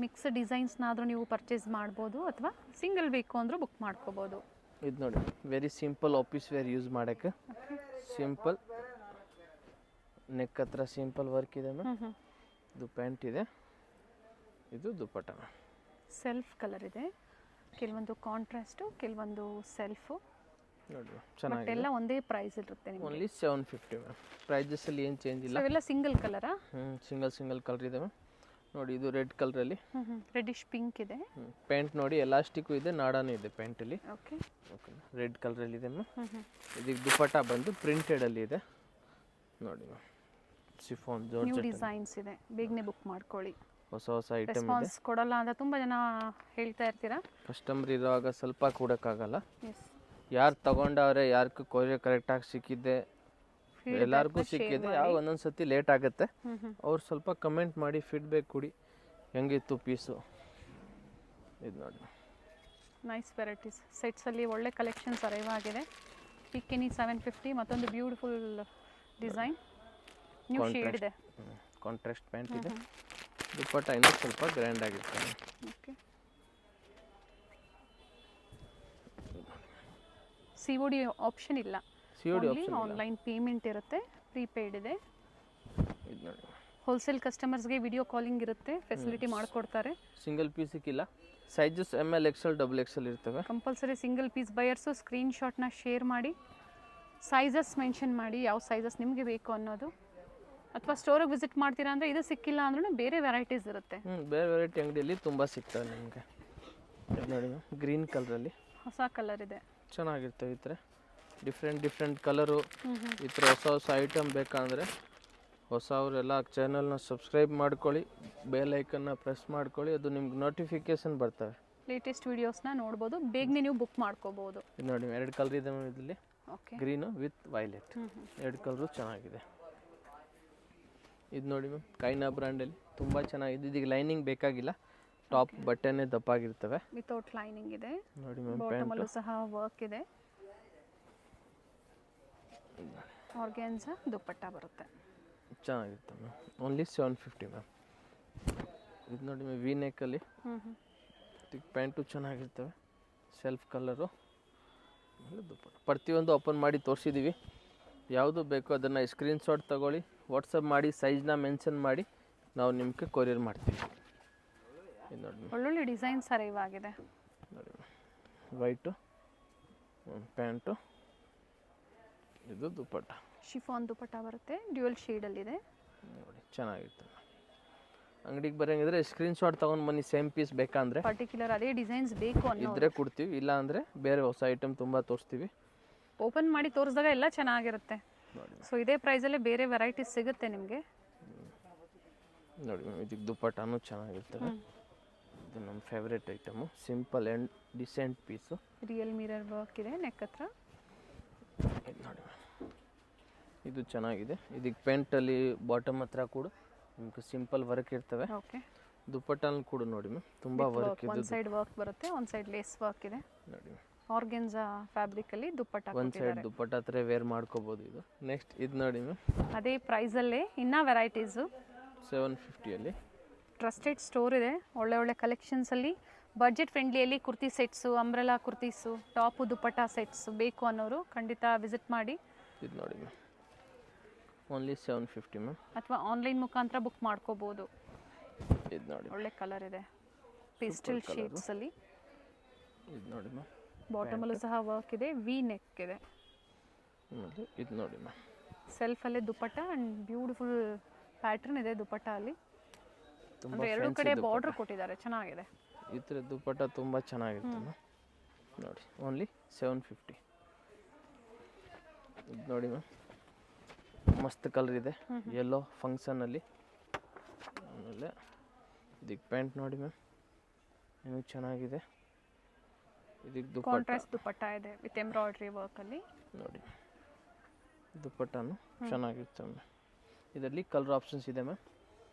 ಮಿಕ್ಸ್ ಡಿಸೈನ್ಸ್ನಾದರೂ ನೀವು ಪರ್ಚೇಸ್ ಮಾಡ್ಬೋದು ಅಥವಾ ಸಿಂಗಲ್ ಬೇಕು ಅಂದರೂ ಬುಕ್ ಮಾಡ್ಕೋಬೋದು. ಇದು ನೋಡಿ, very simple office wear use ಮಾಡೋಕ್ಕೆ. ಸಿಂಪಲ್ ನೆಕ್ ಹತ್ರ ಸಿಂಪಲ್ ವರ್ಕ್ ಇದೆ ಮ್ಯಾಮ್. ಇದು ಪ್ಯಾಂಟ್ ಇದೆ, ಇದು ದುಪ್ಪಟ್ಟ. ಸೆಲ್ಫ್ ಕಲರ್ ಇದೆ, ಕೆಲವೊಂದು ಕಾಂಟ್ರಾಸ್ಟು, ಕೆಲವೊಂದು ಸೆಲ್ಫು. ನೋಡಿ ಚೆನ್ನಾಗಿದೆ. ಎಲ್ಲ ಒಂದೇ ಪ್ರೈಸ್ ಇರುತ್ತೆ ನಿಮಗೆ. Only 750 ma'am. ಪ್ರೈಸಸ್ಸಲ್ಲಿ ಏನು ಚೇಂಜ್ ಇಲ್ಲ. ಇವೆಲ್ಲ ಸಿಂಗಲ್ ಕಲರಾ? ಸಿಂಗಲ್ ಕಲರ್ ಇದೆ ಮ್ಯಾಮ್. ನೋಡಿ ಇದು ರೆಡ್ ಕಲರಲ್ಲಿ, ರೆಡಿಶ್ ಪಿಂಕ್ ಇದೆ. ಪ್ಯಾಂಟ್ ನೋಡಿ ಎಲಾಸ್ಟಿಕ್ಕು ಇದೆ, ನಾಡಾನು ಇದೆ ಪ್ಯಾಂಟಲ್ಲಿ. ಓಕೆ. ಓಕೆ, ರೆಡ್ ಕಲರಲ್ಲಿ ಇದೆ ಮ್ಯಾಮ್. ಇದಕ್ಕೆ ದುಪ್ಪಟ್ಟ ಬಂದು ಪ್ರಿಂಟೆಡಲ್ಲಿ ಇದೆ ನೋಡಿ ma'am. Chiffon new georgette designs ಇದೆ, ಬೇಗನೆ ಬುಕ್ ಮಾಡ್ಕೊಳ್ಳಿ. ಹೊಸ ಐಟಮ್ ಇದೆ. ರೆಸ್ಪಾನ್ಸ್ ಕೊಡಲ್ಲ ಅಂತ ತುಂಬ ಜನ ಹೇಳ್ತಾ ಇರ್ತೀರಾ. ಕಸ್ಟಮರ್ ಇರುವಾಗ ಸ್ವಲ್ಪ ಕೊಡೋಕ್ಕಾಗಲ್ಲ. ಎಸ್, ಯಾರು ತಗೊಂಡವ್ರೆ, ಯಾರಿಗೂ ಕೊರಿಯರ್ ಕರೆಕ್ಟಾಗಿ ಸಿಕ್ಕಿದೆ, ಎಲ್ಲರಿಗೂ ಸಿಕ್ಕಿದೆ. ಯಾವ ಒಂದೊಂದು ಸತಿ ಲೇಟ್ ಆಗುತ್ತೆ. ಅವ್ರು ಸ್ವಲ್ಪ ಕಮೆಂಟ್ ಮಾಡಿ ಫೀಡ್ಬ್ಯಾಕ್ ಕೊಡಿ, ಹೆಂಗಿತ್ತು ಪೀಸು. ಇದು ನೋಡಿ ನೈಸ್ ವೆರೈಟೀಸ್ ಸೆಟ್ಸಲ್ಲಿ ಒಳ್ಳೆ ಕಲೆಕ್ಷನ್ಸ್ ಅರೈವ್ ಆಗಿದೆ. ಪಿಕ್ಕಿನಿ 750 ಮತ್ತೊಂದು ಬ್ಯೂಟಿಫುಲ್ ಡಿಸೈನ್ ನ್ಯೂ ಶೇಡ್ ಇದೆ. ಕಾಂಟ್ರಾಸ್ಟ್ ಪ್ಯಾಂಟ್ ಇದೆ. ದುಪ್ಪಟ್ಟ ಇನ್ನೂ ಸ್ವಲ್ಪ ಗ್ರ್ಯಾಂಡ್ ಆಗಿರ್ತದೆ. ಓಕೆ COD ಆಪ್ಷನ್ ಇಲ್ಲ, COD ಆಪ್ಷನ್ ಆನ್ಲೈನ್ ಪೇಮೆಂಟ್ ಇರುತ್ತೆ, ಪ್ರೀಪೇಯ್ಡ್ ಇದೆ. ಇದು ನೋಡಿ ಹೋಲ್ಸೇಲ್ ಕಸ್ಟಮರ್ಸ್ಗೆ ವಿಡಿಯೋ ಕಾಲಿಂಗ್ ಇರುತ್ತೆ, ಫೆಸಿಲಿಟಿ ಮಾಡಿಕೊಡ್ತಾರೆ. ಸಿಂಗಲ್ ಪೀಸಿಗಿಲ್ಲ, ಸೈಜಸ್ ML XL XXL ಇರ್ತವೆ. ಕಂಪಲ್ಸರಿ ಸಿಂಗಲ್ ಪೀಸ್ ಬಯರ್ಸು ಸ್ಕ್ರೀನ್ಶಾಟ್ನ ಶೇರ್ ಮಾಡಿ, ಸೈಜಸ್ ಮೆನ್ಷನ್ ಮಾಡಿ ಯಾವ ಸೈಜಸ್ ನಿಮಗೆ ಬೇಕು ಅನ್ನೋದು. ಅಥವಾ ಸ್ಟೋರಿಗೆ ವಿಸಿಟ್ ಮಾಡ್ತೀರಾ ಅಂದರೆ ಇದು ಸಿಕ್ಕಿಲ್ಲ ಅಂದ್ರೂ ಬೇರೆ ವೆರೈಟೀಸ್ ಇರುತ್ತೆ. ಬೇರೆ ವೆರೈಟಿ ಅಂಗಡಿಯಲ್ಲಿ ತುಂಬ ಸಿಗ್ತವೆ ನಿಮಗೆ. ಇದು ನೋಡಿ ಗ್ರೀನ್ ಕಲರಲ್ಲಿ ಹೊಸ ಕಲರ್ ಇದೆ, ಚೆನ್ನಾಗಿರ್ತವೆ. ಈ ಥರ ಡಿಫ್ರೆಂಟ್ ಕಲರು, ಈ ಥರ ಹೊಸ ಐಟಮ್ ಬೇಕಂದರೆ ಹೊಸವರೆಲ್ಲ ಚಾನಲ್ನ ಸಬ್ಸ್ಕ್ರೈಬ್ ಮಾಡ್ಕೊಳ್ಳಿ, ಬೆಲ್ ಐಕನ್ನ ಪ್ರೆಸ್ ಮಾಡ್ಕೊಳ್ಳಿ, ಅದು ನಿಮ್ಗೆ ನೋಟಿಫಿಕೇಶನ್ ಬರ್ತವೆ. ಲೇಟೆಸ್ಟ್ ವೀಡಿಯೋಸ್ನ ನೋಡ್ಬೋದು, ಬೇಗನೆ ನೀವು ಬುಕ್ ಮಾಡ್ಕೋಬೋದು. ಇದು ನೋಡಿ 2 ಕಲರ್ ಇದೆ ಇದರಲ್ಲಿ, okay green with violet. 2 colour ಚೆನ್ನಾಗಿದೆ. ಇದು ನೋಡಿ ಮ್ಯಾಮ್ ಕೈನಾ ಬ್ರ್ಯಾಂಡಲ್ಲಿ ತುಂಬ ಚೆನ್ನಾಗಿದೆ. ಇದೀಗ ಲೈನಿಂಗ್ ಬೇಕಾಗಿಲ್ಲ, ಟಾಪ್ ಬಟ್ಟೆನೇ ದಪ್ಪಾಗಿರ್ತವೆ. ವಿತೌಟ್ ಲೈನಿಂಗ್ ಇದೆ. ನೋಡಿ ಮ್ಯಾಮ್ ಬಾಟಮಲ್ಲೂ ಸಹ ವರ್ಕ್ ಇದೆ. ಆರ್ಗ್ಯಾನ್ಸಾ ದುಪ್ಪಟ್ಟ ಬರುತ್ತೆ, ಚೆನ್ನಾಗಿರುತ್ತೆ ಮ್ಯಾಮ್. Only 750 ma'am. ಇದು ನೋಡಿ ಮ್ಯಾಮ್ ವಿ ನೆಕ್ಕಲ್ಲಿ ಪ್ಯಾಂಟು ಚೆನ್ನಾಗಿರ್ತವೆ, ಸೆಲ್ಫ್ ಕಲರು. ದುಪ್ಪಟ್ಟ ಪ್ರತಿಯೊಂದು ಓಪನ್ ಮಾಡಿ ತೋರಿಸಿದ್ದೀವಿ. ಯಾವುದು ಬೇಕೋ ಅದನ್ನು ಸ್ಕ್ರೀನ್ಶಾಟ್ ತೊಗೊಳ್ಳಿ, ವಾಟ್ಸಪ್ ಮಾಡಿ, ಸೈಜ್ನ ಮೆನ್ಷನ್ ಮಾಡಿ, ನಾವು ನಿಮಗೆ ಕೊರಿಯರ್ ಮಾಡ್ತೀವಿ. ಇದು ನೋಡಿ ಒಳ್ಳೊಳ್ಳೆ ಡಿಸೈನ್ಸ್ ಅರೈವ್ ಆಗಿದೆ. ನೋಡಿ ವೈಟು ಪ್ಯಾಂಟು, ಇದು ದುಪ್ಪಟ್ಟ ಶಿಫಾನ್ ದುಪ್ಪಟ್ಟ ಬರುತ್ತೆ, ಡ್ಯುಯಲ್ ಶೇಡಲ್ಲಿದೆ. ನೋಡಿ ಚೆನ್ನಾಗಿರ್ತದೆ. ಅಂಗಡಿಗೆ ಬರೋಂಗಿದ್ರೆ ಸ್ಕ್ರೀನ್ಶಾಟ್ ತೊಗೊಂಡು ಬನ್ನಿ, ಸೇಮ್ ಪೀಸ್ ಬೇಕಂದರೆ. ಪರ್ಟಿಕ್ಯುಲರ್ ಅದೇ ಡಿಸೈನ್ಸ್ ಬೇಕು ಅನ್ನೋ ಇದ್ರೆ ಕೊಡ್ತೀವಿ, ಇಲ್ಲ ಅಂದರೆ ಬೇರೆ ಹೊಸ ಐಟಮ್ ತುಂಬ ತೋರಿಸ್ತೀವಿ. ಓಪನ್ ಮಾಡಿ ತೋರಿಸಿದಾಗ ಎಲ್ಲ ಚೆನ್ನಾಗಿರುತ್ತೆ. ನೋಡಿ ಸೊ ಇದೇ ಪ್ರೈಸಲ್ಲೇ ಬೇರೆ ವೆರೈಟೀಸ್ ಸಿಗುತ್ತೆ ನಿಮಗೆ. ನೋಡಿ ಮ್ಯಾಮ್ ಇದಕ್ಕೆ ದುಪ್ಪಟ್ಟನೂ ಚೆನ್ನಾಗಿರ್ತವೆ. ಇದು ನಮ್ಮ favourite item, simple and decent piece. Real mirror work ಇದೆ ನೆಕ್ ಹತ್ರ. ಇದು ನೋಡಿ ಮ್ಯಾಮ್ ಇದು ಚೆನ್ನಾಗಿದೆ. ಇದಕ್ಕೆ ಪೆಂಟಲ್ಲಿ ಬಾಟಮ್ ಹತ್ರ ಕೂಡ ನಿಮ್ಗೆ ಸಿಂಪಲ್ ವರ್ಕ್ ಇರ್ತವೆ. ಓಕೆ ದುಪ್ಪಟ್ಟಲ್ಲಿ ಕೂಡ ನೋಡಿ ಮ್ಯಾಮ್ ತುಂಬ ವರ್ಕ್ ಇದೆ. ಒಂದು ಸೈಡ್ ವರ್ಕ್ ಬರುತ್ತೆ, ಒಂದು ಸೈಡ್ ಲೇಸ್ ವರ್ಕ್ ಇದೆ. ನೋಡಿ ಆರ್ಗೆನ್ಜಾ ಫ್ಯಾಬ್ರಿಕಲ್ಲಿ ದುಪ್ಪಟ್ಟ ಒಂದು ಸೈಡ್ ದುಪ್ಪಟ್ಟ ಹತ್ರ ವೇರ್ ಮಾಡ್ಕೋಬೋದು. ಇದು ನೆಕ್ಸ್ಟ್ ಇದು ನೋಡಿ ಮ್ಯಾಮ್ ಅದೇ ಪ್ರೈಸಲ್ಲೇ ಇನ್ನೂ ವೆರೈಟೀಸು 750ಅಲ್ಲಿ ಟ್ರಸ್ಟೆಡ್ ಸ್ಟೋರ್ ಇದೆ. ಒಳ್ಳೆ ಕಲೆಕ್ಷನ್ಸಲ್ಲಿ ಬಡ್ಜೆಟ್ ಫ್ರೆಂಡ್ಲಿಯಲ್ಲಿ kurti sets, umbrella kurtis, top dupatta sets ಬೇಕು ಅನ್ನೋರು ಖಂಡಿತ ವಿಸಿಟ್ ಮಾಡಿ. ಇದು ನೋಡಿ ಮ್ಯಾಮ್ ಓನ್ಲಿ 750 ಮ್ಯಾಮ್. ಅಥವಾ ಆನ್ಲೈನ್ ಮುಖಾಂತರ ಬುಕ್ ಮಾಡ್ಕೋಬೋದು. ಇದು ನೋಡಿ ಒಳ್ಳೆ ಕಲರ್ ಇದೆ, ಪೇಸ್ಟಲ್ ಶೇಡ್ಸಲ್ಲಿ. ಇದು ನೋಡಿ ಮ್ಯಾಮ್ ಬಾಟಮಲ್ಲೂ ಸಹ ವರ್ಕ್ ಇದೆ, ವಿ ನೆಕ್ ಇದೆ. ಇದು ನೋಡಿ ಮ್ಯಾಮ್ ಸೆಲ್ಫಲ್ಲೇ ದುಪ್ಪಟ್ಟ ಆ್ಯಂಡ್ ಬ್ಯೂಟಿಫುಲ್ ಪ್ಯಾಟ್ರನ್ ಇದೆ ದುಪ್ಪಟ್ಟ ಅಲ್ಲಿ. ತುಂಬ ಅಂದರೆ ಎರಡು ಕಡೆ ಬಾರ್ಡರ್ ಕೊಟ್ಟಿದ್ದಾರೆ, ಚೆನ್ನಾಗಿದೆ. ಈ ಥರ ದುಪ್ಪಟ್ಟ ತುಂಬ ಚೆನ್ನಾಗಿರುತ್ತೆ ಮ್ಯಾಮ್. ನೋಡಿ ಓನ್ಲಿ 750. ಇದು ನೋಡಿ ಮ್ಯಾಮ್ ಮಸ್ತ್ ಕಲರ್ ಇದೆ, ಯೆಲ್ಲೋ ಫಂಕ್ಷನಲ್ಲಿ. ಆಮೇಲೆ ಇದಕ್ಕೆ ಪ್ಯಾಂಟ್ ನೋಡಿ ಮ್ಯಾಮ್ ಇನ್ನೂ ಚೆನ್ನಾಗಿದೆ. ಇದಕ್ಕೆ ದುಪ್ಪಟ್ಟ ಕಾಂಟ್ರಾಸ್ಟ್ ದುಪ್ಪಟ್ಟ ಇದೆ ವಿತ್ ಎಂಬ್ರಾಯ್ಡ್ರಿ ವರ್ಕಲ್ಲಿ. ನೋಡಿ ದುಪ್ಪಟ್ಟನು ಚೆನ್ನಾಗಿರುತ್ತೆ ಮ್ಯಾಮ್. ಇದರಲ್ಲಿ ಕಲರ್ ಆಪ್ಷನ್ಸ್ ಇದೆ ಮ್ಯಾಮ್.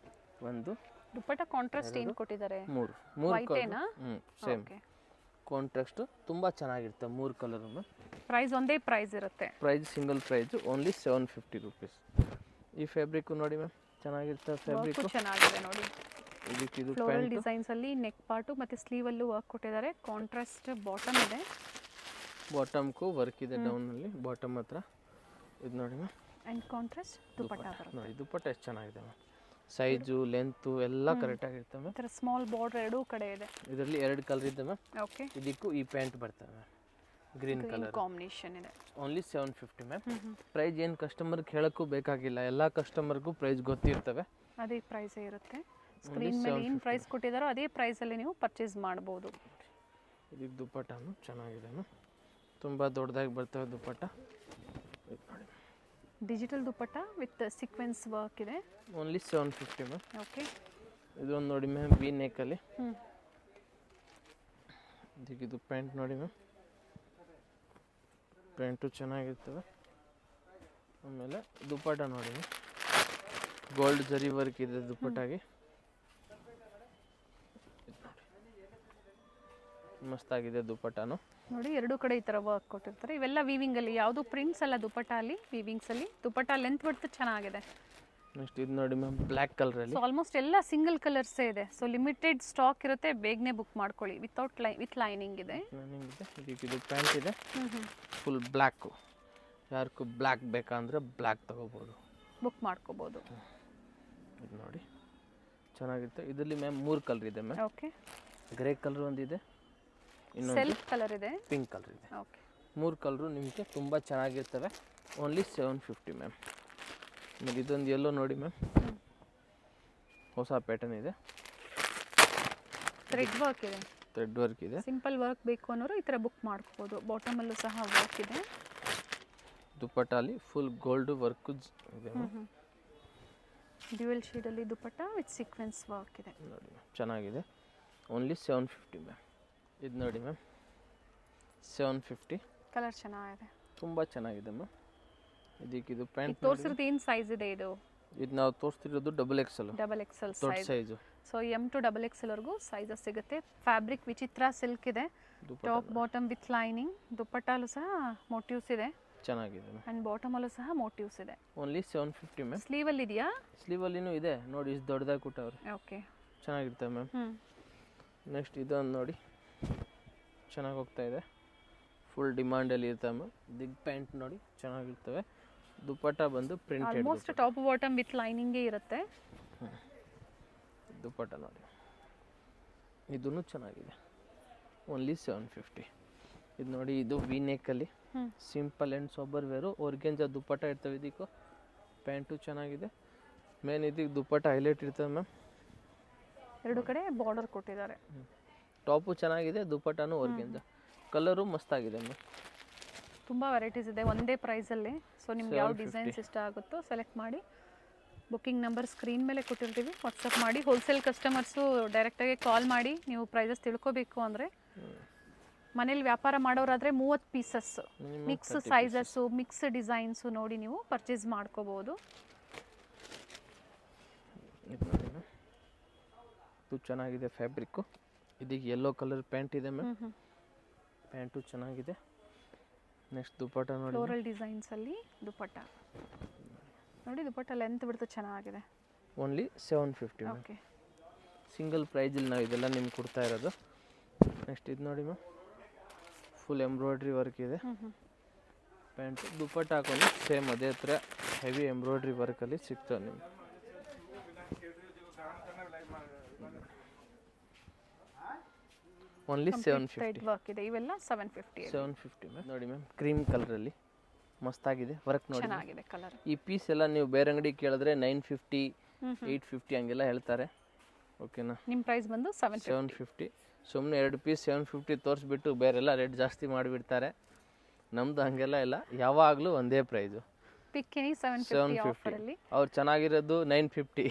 ಒಂದು ದುಪ್ಪಟ್ಟ ಕಾಂಟ್ರಾಸ್ಟ್ ಏನು ಕೊಟ್ಟಿದ್ದಾರೆ? ಮೂರು White ಏನಾ? Same okay. ಕಾಂಟ್ರಾಸ್ಟ್ ತುಂಬ ಚೆನ್ನಾಗಿರುತ್ತೆ. 3 ಕಲರ್ ಮ್ಯಾಮ್. ಪ್ರೈಸ್ ಒಂದೇ ಪ್ರೈಸ್ ಇರುತ್ತೆ. Price single price only 750 rupees. ಈ ಫ್ಯಾಬ್ರಿಕ್ಕು ನೋಡಿ ಮ್ಯಾಮ್ ಚೆನ್ನಾಗಿರುತ್ತೆ. ಫ್ಯಾಬ್ರಿಕ್ಕು ಚೆನ್ನಾಗಿದೆ ನೋಡಿ. ಇದಕ್ಕೆ ಇದು ಫ್ಲೋರಲ್ ಡಿಸೈನ್ಸ್ ಅಲ್ಲಿ ನೆಕ್ ಪಾರ್ಟು ಮತ್ತು ಸ್ಲೀವಲ್ಲೂ ವರ್ಕ್ ಕೊಟ್ಟಿದ್ದಾರೆ. ಕಾಂಟ್ರಾಸ್ಟ್ ಬಾಟಮ್ ಇದೆ, ಬಾಟಮ್ಗೂ ವರ್ಕ್ ಇದೆ ಡೌನಲ್ಲಿ ಬಾಟಮ್ ಹತ್ರ. ಇದು ನೋಡಿ ಮ್ಯಾಮ್ ಆ್ಯಂಡ್ ಕಾಂಟ್ರಾಸ್ಟ್ ದುಪ್ಪಟ್ಟ ಬರುತ್ತೆ. ನೋಡಿ ದುಪ್ಪಟ್ಟ ಎಷ್ಟು ಚೆನ್ನಾಗಿದೆ ಮ್ಯಾಮ್. ಸೈಜು ಲೆಂತು ಎಲ್ಲ ಕರೆಕ್ಟಾಗಿರುತ್ತೆ ಮ್ಯಾಮ್. ಈ ಥರ ಸ್ಮಾಲ್ ಬಾರ್ಡರ್ ಎರಡೂ ಕಡೆ ಇದೆ. ಇದರಲ್ಲಿ 2 ಕಲರ್ ಇದೆ ಮ್ಯಾಮ್. ಓಕೆ. ಇದಕ್ಕೂ ಈ ಪ್ಯಾಂಟ್ ಬರ್ತವೆ ಮ್ಯಾಮ್, ಗ್ರೀನ್ ಕಲರ್. ಕಾಂಬಿನೇಷನ್ ಇದೆ. Only 750 ma'am. ಪ್ರೈಸ್ ಏನು ಕಸ್ಟಮರ್ಗೆ ಹೇಳೋಕ್ಕೂ ಬೇಕಾಗಿಲ್ಲ, ಎಲ್ಲ ಕಸ್ಟಮರ್ಗೂ ಪ್ರೈಸ್ ಗೊತ್ತಿರ್ತವೆ. ಅದೇ ಪ್ರೈಸೇ ಇರುತ್ತೆ. ಸ್ಕ್ರೀನ್ ಮೇಲೆ ಏನು ಪ್ರೈಸ್ ಕೊಟ್ಟಿದ್ದಾರೋ ಅದೇ ಪ್ರೈಸಲ್ಲಿ ನೀವು ಪರ್ಚೇಸ್ ಮಾಡ್ಬೋದು. ಇದಕ್ಕೆ ದುಪ್ಪಟ್ಟನು ಚೆನ್ನಾಗಿದೆ ಮ್ಯಾಮ್, ತುಂಬ ದೊಡ್ಡದಾಗಿ ಬರ್ತವೆ dupatta. Digital dupatta with sequence work ಇದೆ. Only 750 ma'am. ಓಕೆ. ಇದೊಂದು ನೋಡಿ ಮ್ಯಾಮ್ ವಿ ನೆಕ್ಕಲ್ಲಿ. ಇದಕ್ಕೆ ಇದು ಪ್ಯಾಂಟ್ ನೋಡಿ ಮ್ಯಾಮ್, ಪ್ಯಾಂಟು ಚೆನ್ನಾಗಿರ್ತವೆ. ಆಮೇಲೆ ದುಪ್ಪಟ್ಟ ನೋಡಿ ಮ್ಯಾಮ್, ಗೋಲ್ಡ್ ಜರಿ ವರ್ಕ್ ಇದೆ ದುಪ್ಪಟ್ಟಾಗಿ. ಮಸ್ತಾಗಿದೆ ದುಪ್ಪಟ್ಟನು. ನೋಡಿ ಎರಡೂ ಕಡೆ ಈ ಥರ ವರ್ಕ್ ಕೊಟ್ಟಿರ್ತಾರೆ. ಇವೆಲ್ಲ ವೀವಿಂಗಲ್ಲಿ, ಯಾವುದು ಪ್ರಿಂಟ್ಸ್ ಅಲ್ಲ ದುಪ್ಪಟ್ಟ ಅಲ್ಲಿ, ವೀವಿಂಗ್ಸಲ್ಲಿ. ದುಪ್ಪಟ್ಟ ಲೆಂತ್ ಬಿಡ್ತು ಚೆನ್ನಾಗಿದೆ. ನೆಕ್ಸ್ಟ್ ಇದು ನೋಡಿ ಮ್ಯಾಮ್ ಬ್ಲ್ಯಾಕ್ ಕಲರಲ್ಲಿ. ಸೊ ಆಲ್ಮೋಸ್ಟ್ ಎಲ್ಲ ಸಿಂಗಲ್ ಕಲರ್ಸೇ ಇದೆ. ಸೊ ಲಿಮಿಟೆಡ್ ಸ್ಟಾಕ್ ಇರುತ್ತೆ, ಬೇಗನೆ ಬುಕ್ ಮಾಡ್ಕೊಳ್ಳಿ. ವಿತ್ ಲೈನಿಂಗ್ ಇದೆ. ಇದು ಪ್ಯಾಂಟ್ ಇದೆ ಫುಲ್ ಬ್ಲ್ಯಾಕು. ಯಾರಿಗೂ ಬ್ಲ್ಯಾಕ್ ಬೇಕಂದ್ರೆ ಬ್ಲ್ಯಾಕ್ ತಗೋಬೋದು, ಬುಕ್ ಮಾಡ್ಕೋಬೋದು. ಇದು ನೋಡಿ ಚೆನ್ನಾಗಿರುತ್ತೆ. ಇದರಲ್ಲಿ ಮ್ಯಾಮ್ 3 ಕಲರ್ ಇದೆ ಮ್ಯಾಮ್. ಓಕೆ, ಗ್ರೇ ಕಲರ್ ಒಂದಿದೆ, ಇನ್ನೊಂದು ಸೆಲ್ಫ್ ಕಲರ್ ಇದೆ, ಪಿಂಕ್ ಕಲರ್ ಇದೆ. ಓಕೆ, 3 ಕಲರು ನಿಮಗೆ ತುಂಬ ಚೆನ್ನಾಗಿರ್ತವೆ. Only 750 ma'am. ಆಮೇಲೆ ಇದೊಂದು ಎಲ್ಲೋ ನೋಡಿ ಮ್ಯಾಮ್, ಹೊಸ ಪ್ಯಾಟರ್ನ್ ಇದೆ, ಥ್ರೆಡ್ ವರ್ಕ್ ಇದೆ, ಥ್ರೆಡ್ ವರ್ಕ್ ಇದೆ. ಸಿಂಪಲ್ ವರ್ಕ್ ಬೇಕು ಅನ್ನೋರು ಈ ಥರ ಬುಕ್ ಮಾಡ್ಕೋಬೋದು. ಬಾಟಮಲ್ಲೂ ಸಹ ವರ್ಕ್ ಇದೆ. ದುಪ್ಪಟ್ಟಲ್ಲಿ ಫುಲ್ ಗೋಲ್ಡ್ ವರ್ಕ್ ಇದೆ. ಡ್ಯುಯಲ್ ಶೇಡಲ್ಲಿ ದುಪ್ಪಟ್ಟ ವಿತ್ ಸೀಕ್ವೆನ್ಸ್ ವರ್ಕ್ ಇದೆ. ನೋಡಿ ಮ್ಯಾಮ್ ಚೆನ್ನಾಗಿದೆ. Only 750 ma'am. ಇದು ನೋಡಿ ಮ್ಯಾಮ್ 750. ಕಲರ್ ಚೆನ್ನಾಗಿದೆ, ತುಂಬ ಚೆನ್ನಾಗಿದೆ ಮ್ಯಾಮ್. ಇದು ಪ್ಯಾಂಟ್ ತೋರಿಸಿರೋದು ಏನು ಸೈಜ್ ಇದೆ ಇದು? ಇದು ನಾವು ತೋರಿಸ್ತಿರೋದು XXL, ಡಬಲ್ ಎಕ್ಸೆಲ್ ದೊಡ್ಡ size. So M to XXL ವರೆಗೂ ಸೈಜಸ್ ಸಿಗುತ್ತೆ. ಫ್ಯಾಬ್ರಿಕ್ ವಿಚಿತ್ರ ಸಿಲ್ಕ್ ಇದೆ, ಟಾಪ್ ಬಾಟಮ್ ವಿತ್ ಲೈನಿಂಗ್. ದುಪ್ಪಟ್ಟಲ್ಲೂ ಸಹ ಮೋಟಿವ್ಸ್ ಇದೆ, ಚೆನ್ನಾಗಿದೆ ಮ್ಯಾಮ್. ಆ್ಯಂಡ್ ಬಾಟಮಲ್ಲೂ ಸಹ ಮೋಟಿವ್ಸ್ ಇದೆ. Only 750 ma'am. ಸ್ಲೀವಲ್ಲಿ ಇದೆಯಾ? ಸ್ಲೀವಲ್ಲಿನೂ ಇದೆ ನೋಡಿ, ಇಷ್ಟು ದೊಡ್ಡದಾಗಿ ಕೊಟ್ಟವ್ರೆ. ಓಕೆ, ಚೆನ್ನಾಗಿರ್ತವೆ ಮ್ಯಾಮ್. ನೆಕ್ಸ್ಟ್ ಇದೊಂದು ನೋಡಿ ಚೆನ್ನಾಗಿ ಹೋಗ್ತಾ ಇದೆ, ಫುಲ್ ಡಿಮಾಂಡಲ್ಲಿ ಇರ್ತವೆ ಮ್ಯಾಮ್. ದಿಗ್ ಪ್ಯಾಂಟ್ ನೋಡಿ ಚೆನ್ನಾಗಿರ್ತವೆ. ದುಪ್ಪಟ್ಟ ಬಂದು printed, almost top bottom with ಲೈನಿಂಗೇ ಇರುತ್ತೆ. ದುಪ್ಪಟ್ಟ ನೋಡಿ, ಇದೂ ಚೆನ್ನಾಗಿದೆ. ಓನ್ಲಿ 750. ಇದು ನೋಡಿ, ಇದು ವಿ ನೆಕ್ಕಲ್ಲಿ simple and sober wear organza dupatta ಇರ್ತವೆ. ಇದಕ್ಕೂ ಪ್ಯಾಂಟು ಚೆನ್ನಾಗಿದೆ. ಮೇನ್ ಇದಕ್ಕೆ ದುಪ್ಪಟ್ಟ ಹೈಲೈಟ್ ಇರ್ತದೆ ಮ್ಯಾಮ್. ಎರಡು ಕಡೆ ಬಾರ್ಡರ್ ಕೊಟ್ಟಿದ್ದಾರೆ. ಟಾಪು ಚೆನ್ನಾಗಿದೆ, ದುಪ್ಪಟ್ಟನೂ ಒರ್ಗೆಂಜ. ಕಲರು ಮಸ್ತಾಗಿದೆ ಮ್ಯಾಮ್. ತುಂಬ ವೆರೈಟೀಸ್ ಇದೆ ಒಂದೇ ಪ್ರೈಸಲ್ಲಿ. ಸೊ ನಿಮ್ಗೆ ಯಾವ ಡಿಸೈನ್ಸ್ ಇಷ್ಟ ಆಗುತ್ತೋ ಸೆಲೆಕ್ಟ್ ಮಾಡಿ. ಬುಕ್ಕಿಂಗ್ ನಂಬರ್ ಸ್ಕ್ರೀನ್ ಮೇಲೆ ಕೊಟ್ಟಿರ್ತೀವಿ, ವಾಟ್ಸಪ್ ಮಾಡಿ. ಹೋಲ್ಸೇಲ್ ಕಸ್ಟಮರ್ಸು ಡೈರೆಕ್ಟಾಗಿ ಕಾಲ್ ಮಾಡಿ ನೀವು ಪ್ರೈಸಸ್ ತಿಳ್ಕೊಬೇಕು ಅಂದರೆ. ಮನೇಲಿ ವ್ಯಾಪಾರ ಮಾಡೋರಾದರೆ 30 pieces, mix sizes, mix designs ನೋಡಿ ನೀವು ಪರ್ಚೇಸ್ ಮಾಡ್ಕೋಬೋದು. ಇದು ಚೆನ್ನಾಗಿದೆ ಫ್ಯಾಬ್ರಿಕ್ಕು. ಇದಕ್ಕೆ ಯೆಲ್ಲೋ ಕಲರ್ ಪ್ಯಾಂಟ್ ಇದೆ ಮ್ಯಾಮ್. ಪ್ಯಾಂಟು ಚೆನ್ನಾಗಿದೆ. ನೆಕ್ಸ್ಟ್ ದುಪ್ಪಟ್ಟ ನೋಡಿ, ಫ್ಲೋರಲ್ ಡಿಸೈನ್ಸಲ್ಲಿ ದುಪ್ಪಟ್ಟ ನೋಡಿ. ದುಪ್ಪಟ್ಟ ಲೆಂತ್ ಬಿಡ್ತು ಚೆನ್ನಾಗಿದೆ. Only 750 ma'am. ಓಕೆ, ಸಿಂಗಲ್ ಪ್ರೈಸಲ್ಲಿ ನಾವು ಇದೆಲ್ಲ ನಿಮ್ಗೆ ಕೊಡ್ತಾ ಇರೋದು. ನೆಕ್ಸ್ಟ್ ಇದು ನೋಡಿ ಮ್ಯಾಮ್, ಫುಲ್ ಎಂಬ್ರಾಯ್ಡ್ರಿ ವರ್ಕ್ ಇದೆ. ಪ್ಯಾಂಟು ದುಪ್ಪಟ್ಟ ಹಾಕೊಂಡು ಸೇಮ್ ಅದೇ ಥರ ಹೆವಿ ಎಂಬ್ರಾಯ್ಡ್ರಿ ವರ್ಕಲ್ಲಿ ಸಿಗ್ತವೆ ನಿಮ್ಗೆ. ಓನ್ಲಿ 750. ವರ್ಕ್ ಇದೆ. ಇವೆಲ್ಲ 750 ಮ್ಯಾಮ್. ನೋಡಿ ಮ್ಯಾಮ್, ಕ್ರೀಮ್ ಕಲರಲ್ಲಿ ಮಸ್ತಾಗಿದೆ ವರ್ಕ್ ನೋಡಿ, ಚೆನ್ನಾಗಿದೆ ಕಲರ್. ಈ ಪೀಸ್ ಎಲ್ಲ ನೀವು ಬೇರೆ ಅಂಗಡಿ ಕೇಳಿದ್ರೆ 950, 850 ಹಂಗೆಲ್ಲ ಹೇಳ್ತಾರೆ. ಓಕೆನಾ? ನಿಮ್ಮ ಪ್ರೈಸ್ ಬಂದು 750. ಸುಮ್ಮನೆ 2 ಪೀಸ್ 750 ತೋರಿಸ್ಬಿಟ್ಟು ಬೇರೆಲ್ಲ ರೇಟ್ ಜಾಸ್ತಿ ಮಾಡಿಬಿಡ್ತಾರೆ. ನಮ್ಮದು ಹಾಗೆಲ್ಲ ಇಲ್ಲ, ಯಾವಾಗಲೂ ಒಂದೇ ಪ್ರೈಸು. ಪಿಕ್ಕಿನಿ 750. ಅವ್ರು ಚೆನ್ನಾಗಿರೋದು 950,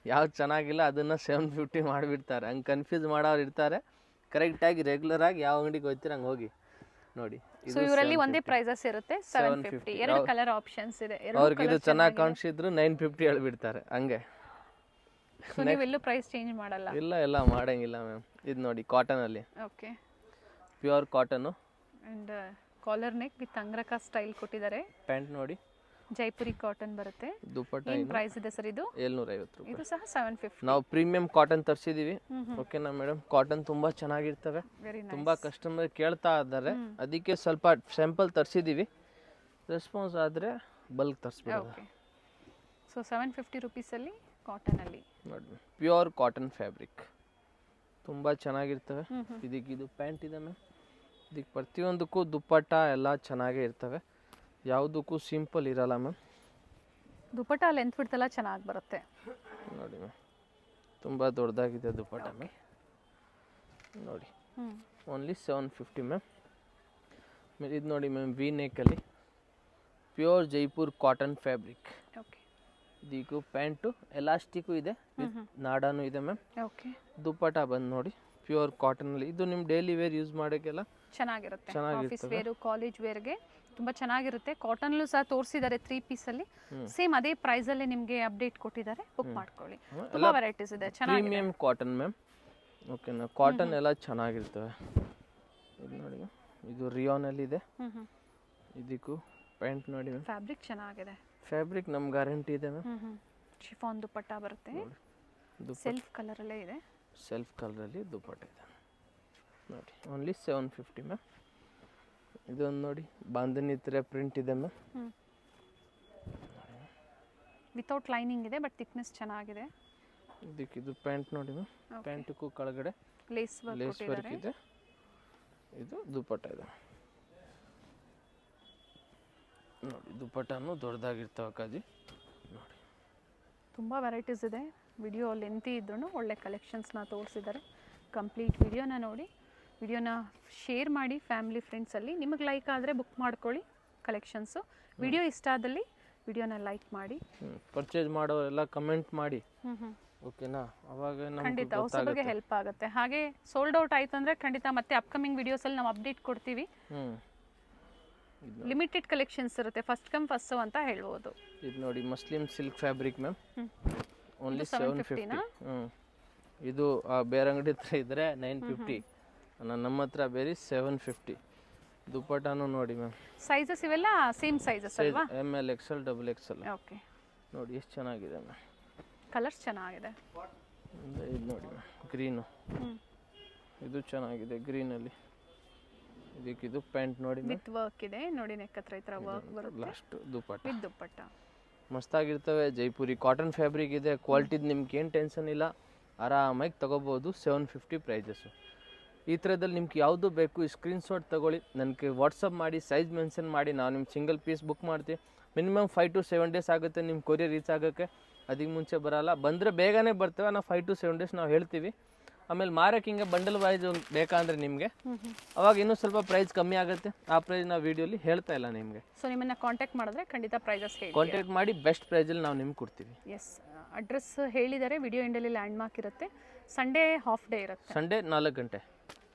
ಯಾವ್ದು ಚೆನ್ನಾಗಿಲ್ಲ ಅದನ್ನು 750 ಮಾಡಿಬಿಡ್ತಾರೆ. ಹಂಗೆ ಕನ್ಫ್ಯೂಸ್ ಮಾಡೋರು ಇರ್ತಾರೆ. ಕರೆಕ್ಟಾಗಿ ರೆಗ್ಯುಲರಾಗಿ ಯಾವ ಅಂಗಡಿಗೆ ಹೋಗ್ತೀರ ಹಂಗೆ ಹೋಗಿ ನೋಡಿ. ಸೊ ಇವರಲ್ಲಿ ಒಂದೇ ಪ್ರೈಸಸ್ ಇರುತ್ತೆ 750. ಎರಡು ಕಲರ್ ಆಪ್ಷನ್ಸ್ ಇದೆ. ಅವ್ರಿಗೆ ಇದು ಚೆನ್ನಾಗಿ ಕಾಣಿಸಿದ್ರು 950 ಹೇಳ್ಬಿಡ್ತಾರೆ ಹಂಗೆ. ಸೊ ನೀವೆಲ್ಲೂ ಪ್ರೈಸ್ ಚೇಂಜ್ ಮಾಡಲ್ಲ? ಇಲ್ಲ ಮಾಡಂಗಿಲ್ಲ ಮ್ಯಾಮ್. ಇದು ನೋಡಿ ಕಾಟನಲ್ಲಿ, okay, pure cotton. And collar neck with angrakha style ಕೊಟ್ಟಿದ್ದಾರೆ. ಪ್ಯಾಂಟ್ ನೋಡಿ ಜೈಪುರಿ ಕಾಟನ್ ಬರುತ್ತೆ. ದುಪ್ಪಟ್ಟ ಏನು ಪ್ರೈಸ್ ಇದೆ ಸರ್ ಇದು? 750 ರೂಪಾಯಿ. ಇದು ಸಹ 750. ನಾವು ಪ್ರೀಮಿಯಂ ಕಾಟನ್ ತರಿಸಿದೀವಿ. ಓಕೆನಾ ಮೇಡಮ್? ಕಾಟನ್ ತುಂಬಾ ಚೆನ್ನಾಗಿರ್ತವೆ. Very nice. ತುಂಬಾ ಕಸ್ಟಮರ್ ಕೇಳ್ತಾ ಇದ್ದಾರೆ, ಅದಕ್ಕೆ ಸ್ವಲ್ಪ ಸ್ಯಾಂಪಲ್ ತರಿಸಿದೀವಿ. ರೆಸ್ಪಾನ್ಸ್ ಆದರೆ ಬಲ್ಕ್ ತರಿಸ್ಬಿಡೋದು. ಓಕೆ, ಸೊ 750 ರುಪೀಸಲ್ಲಿ ಕಾಟನಲ್ಲಿ ನೋಡಿ, ಪ್ಯೂರ್ ಕಾಟನ್ ಫ್ಯಾಬ್ರಿಕ್ ತುಂಬ ಚೆನ್ನಾಗಿರ್ತವೆ. ಇದು ಪ್ಯಾಂಟ್ ಇದೆ ಮ್ಯಾಮ್. ಇದಕ್ಕೆ ಪ್ರತಿಯೊಂದಕ್ಕೂ ದುಪ್ಪಟ್ಟ ಎಲ್ಲ ಚೆನ್ನಾಗೇ ಇರ್ತವೆ, ಯಾವುದಕ್ಕೂ ಸಿಂಪಲ್ ಇರಲ್ಲ ಮ್ಯಾಮ್. ದುಪ್ಪಟ್ಟ ಲೆಂತ್ ಬಿಡ್ತಲ್ಲ ಚೆನ್ನಾಗಿ ಬರುತ್ತೆ ನೋಡಿ ಮ್ಯಾಮ್. ತುಂಬ ದೊಡ್ಡದಾಗಿದೆ ದುಪ್ಪಟ್ಟ ಮ್ಯಾಮ್. ನೋಡಿ ಓನ್ಲಿ 750 ಮ್ಯಾಮ್. ಇದು ನೋಡಿ ಮ್ಯಾಮ್, ವಿ ನೆಕ್ಕಲ್ಲಿ pure Jaipur cotton fabric. Okay, ಇದಕ್ಕೂ ಪ್ಯಾಂಟು ಎಲಾಸ್ಟಿಕ್ಕು ಇದೆ, ನಾಡಾನು ಇದೆ ಮ್ಯಾಮ್. ಓಕೆ, ದುಪ್ಪಟ್ಟ ಬಂದು ನೋಡಿ ಪ್ಯೂರ್ ಕಾಟನಲ್ಲಿ. ಇದು ನಿಮ್ಮ ಡೈಲಿ ವೇರ್ ಯೂಸ್ ಮಾಡೋಕ್ಕೆಲ್ಲ ಚೆನ್ನಾಗಿರುತ್ತೆ. ಆಫೀಸ್ ವೇರು, ಕಾಲೇಜ್ ವೇರ್ಗೆ ತುಂಬ ಚೆನ್ನಾಗಿರುತ್ತೆ. ಕಾಟನ್ಲೂ ಸಹ ತೋರಿಸಿದ್ದಾರೆ 3 ಪೀಸಲ್ಲಿ. ಸೇಮ್ ಅದೇ ಪ್ರೈಸಲ್ಲಿ ನಿಮಗೆ ಅಪ್ಡೇಟ್ ಕೊಟ್ಟಿದ್ದಾರೆ, ಬುಕ್ ಮಾಡ್ಕೊಳ್ಳಿ. ತುಂಬ ವೆರೈಟೀಸ್ ಇದೆ, ಚೆನ್ನಾಗಿದೆ. Premium cotton ma'am. ಓಕೆನಾ? ಕಾಟನ್ ಎಲ್ಲ ಚೆನ್ನಾಗಿರ್ತವೆ. ಇದು ನೋಡಿ ಮ್ಯಾಮ್, ಇದು ರಿಯಾನಲ್ಲಿ ಇದೆ. ಹ್ಞೂ ಇದಕ್ಕೂ ಪ್ಯಾಂಟ್ ನೋಡಿ ಮ್ಯಾಮ್, ಫ್ಯಾಬ್ರಿಕ್ ಚೆನ್ನಾಗಿದೆ. ಫ್ಯಾಬ್ರಿಕ್ ನಮ್ಮ ಗ್ಯಾರಂಟಿ ಇದೆ ಮ್ಯಾಮ್. ಶಿಫಾನ್ ದುಪ್ಪಟ್ಟ ಬರುತ್ತೆ, ದುಪ್ಪಟ್ಟ ಸೆಲ್ಫ್ ಕಲರಲ್ಲೇ ಇದೆ. ಸೆಲ್ಫ್ ಕಲರಲ್ಲಿ ದುಪ್ಪಟ್ಟ ಇದೆ ನೋಡಿ, ಓನ್ಲಿ 750 ಮ್ಯಾಮ್. ಇದೊಂದು ನೋಡಿ ಬಾಂಧನಿ ಥರ ಪ್ರಿಂಟ್ ಇದೆ ಮ್ಯಾಮ್. ವಿತೌಟ್ ಲೈನಿಂಗ್ ಇದೆ, ಬಟ್ ಥಿಕ್ನೆಸ್ ಚೆನ್ನಾಗಿದೆ. ಇದಕ್ಕೆ ಇದು ಪ್ಯಾಂಟ್ ನೋಡಿ ಮ್ಯಾಮ್, ಪ್ಯಾಂಟಕ್ಕೂ ಕೆಳಗಡೆ ಲೇಸ್ ವರ್ಕ್ ಇದೆ. ಇದು ದುಪ್ಪಟ್ಟ ಇದೆ ನೋಡಿ, ದುಪ್ಪಟ್ಟನು ದೊಡ್ಡದಾಗಿರ್ತಾವೆ ಅಕ್ಕಾಜಿ ನೋಡಿ. ತುಂಬ ವೆರೈಟೀಸ್ ಇದೆ. ವಿಡಿಯೋ ಲೆಂತಿ ಇದ್ರೂ ಒಳ್ಳೆ ಕಲೆಕ್ಷನ್ಸ್ನ ತೋರಿಸಿದ್ದಾರೆ. ಕಂಪ್ಲೀಟ್ ವಿಡಿಯೋನ ನೋಡಿ, ವಿಡಿಯೋನ ಶೇರ್ ಮಾಡಿ ಫ್ಯಾಮಿಲಿ ಫ್ರೆಂಡ್ಸಲ್ಲಿ. ನಿಮಗೆ ಲೈಕ್ ಆದರೆ ಬುಕ್ ಮಾಡ್ಕೊಳ್ಳಿ ಕಲೆಕ್ಷನ್ಸು. ವಿಡಿಯೋ ಇಷ್ಟ ಆದಲ್ಲಿ ವಿಡಿಯೋನ ಲೈಕ್ ಮಾಡಿ. ಪರ್ಚೇಸ್ ಮಾಡೋರೆಲ್ಲ ಕಮೆಂಟ್ ಮಾಡಿ, ಓಕೆನಾ? ಅವಾಗ ಖಂಡಿತ ಹೊಸಬರಿಗೆ ಹೆಲ್ಪ್ ಆಗುತ್ತೆ. ಹಾಗೆ ಸೋಲ್ಡ್ ಔಟ್ ಆಯ್ತು ಅಂದರೆ ಖಂಡಿತ ಮತ್ತೆ ಅಪ್ಕಮಿಂಗ್ ವಿಡಿಯೋಸಲ್ಲಿ ನಾವು ಅಪ್ಡೇಟ್ ಕೊಡ್ತೀವಿ. ಲಿಮಿಟೆಡ್ ಕಲೆಕ್ಷನ್ಸ್ ಇರುತ್ತೆ, ಫಸ್ಟ್ ಕಮ್ ಫಸ್ಟ್ ಸರ್ವ್ ಅಂತ ಹೇಳ್ಬೋದು. ಇದು ನೋಡಿ muslin silk fabric ma'am, only 750. ಇದು ಬೇರೆ ಅಂಗಡಿ ಹತ್ರ ಇದ್ರೆ 950, ನಮ್ಮ ಹತ್ರ ಬೇರೆ 750. ದುಪ್ಪಟ್ಟನು ನೋಡಿ ಮ್ಯಾಮ್, ಸೈಜಸ್ ಇವೆಲ್ಲ ಸೇಮ್ ಸೈಜಸ್ ಅಲ್ವಾ? ML XL XXL. ಓಕೆ ನೋಡಿ ಎಷ್ಟು ಚೆನ್ನಾಗಿದೆ ಮ್ಯಾಮ್, ಕಲರ್ಸ್ ಚೆನ್ನಾಗಿದೆ. ಇದು ನೋಡಿ ಮ್ಯಾಮ್, ಗ್ರೀನು, ಇದು ಚೆನ್ನಾಗಿದೆ ಗ್ರೀನಲ್ಲಿ. ಇದಕ್ಕೆ ಇದು ಪ್ಯಾಂಟ್ ನೋಡಿ ವಿತ್ ವರ್ಕ್ ಇದೆ ನೋಡಿ, ನೆಕ್ ಹತ್ರ ಈ ಥರ ವರ್ಕ್ ಬರುತ್ತೆ. ಲಾಸ್ಟ್ ದುಪ್ಪಟ್ಟ ವಿತ್ ದುಪ್ಪಟ್ಟ ಮಸ್ತಾಗಿರ್ತವೆ. ಜೈಪುರಿ ಕಾಟನ್ ಫ್ಯಾಬ್ರಿಕ್ ಇದೆ, ಕ್ವಾಲಿಟಿದು ನಿಮ್ಗೆ ಏನು ಟೆನ್ಷನ್ ಇಲ್ಲ, ಆರಾಮಾಗಿ ತೊಗೋಬೋದು. 750 ಪ್ರೈಸಸ್ಸು. ಈ ಥರದಲ್ಲಿ ನಿಮ್ಗೆ ಯಾವುದು ಬೇಕು ಸ್ಕ್ರೀನ್ಶಾಟ್ ತೊಗೊಳ್ಳಿ, ನನಗೆ ವಾಟ್ಸಪ್ ಮಾಡಿ, ಸೈಜ್ ಮೆನ್ಷನ್ ಮಾಡಿ, ನಾವು ನಿಮ್ಮ ಸಿಂಗಲ್ ಪೀಸ್ ಬುಕ್ ಮಾಡ್ತೀವಿ. ಮಿನಿಮಮ್ 5 to 7 ಡೇಸ್ ಆಗುತ್ತೆ ನಿಮ್ಮ ಕೊರಿಯರ್ ರೀಚ್ ಆಗೋಕ್ಕೆ. ಅದಕ್ಕೆ ಮುಂಚೆ ಬರೋಲ್ಲ, ಬಂದರೆ ಬೇಗನೆ ಬರ್ತೇವೆ. ನಾವು 5 to 7 ಡೇಸ್ ನಾವು ಹೇಳ್ತೀವಿ. ಆಮೇಲೆ ಮಾರಕ್ಕೆ ಹಿಂಗೆ ಬಂಡಲ್ ವೈಸ್ ಬೇಕಂದ್ರೆ ನಿಮಗೆ ಅವಾಗ ಇನ್ನೂ ಸ್ವಲ್ಪ ಪ್ರೈಸ್ ಕಮ್ಮಿ ಆಗುತ್ತೆ. ಆ ಪ್ರೈಸ್ ನಾವು ವಿಡಿಯೋಲಿ ಹೇಳ್ತಾ ಇಲ್ಲ ನಿಮಗೆ. ಸೊ ನಿಮ್ಮನ್ನು ಕಾಂಟ್ಯಾಕ್ಟ್ ಮಾಡಿದ್ರೆ ಖಂಡಿತ ಪ್ರೈಸಸ್ ಹೇಳಿ, ಕಾಂಟ್ಯಾಕ್ಟ್ ಮಾಡಿ ಬೆಸ್ಟ್ ಪ್ರೈಸಲ್ಲಿ ನಾವು ನಿಮ್ಗೆ ಕೊಡ್ತೀವಿ. ಎಸ್, ಅಡ್ರೆಸ್ ಹೇಳಿದ್ದಾರೆ, ವಿಡಿಯೋ ಎಂಡಲ್ಲಿ ಲ್ಯಾಂಡ್ ಮಾರ್ಕ್ ಇರುತ್ತೆ. ಸಂಡೇ ಹಾಫ್ ಡೇ ಇರುತ್ತೆ, ಸಂಡೇ 4 ಗಂಟೆ.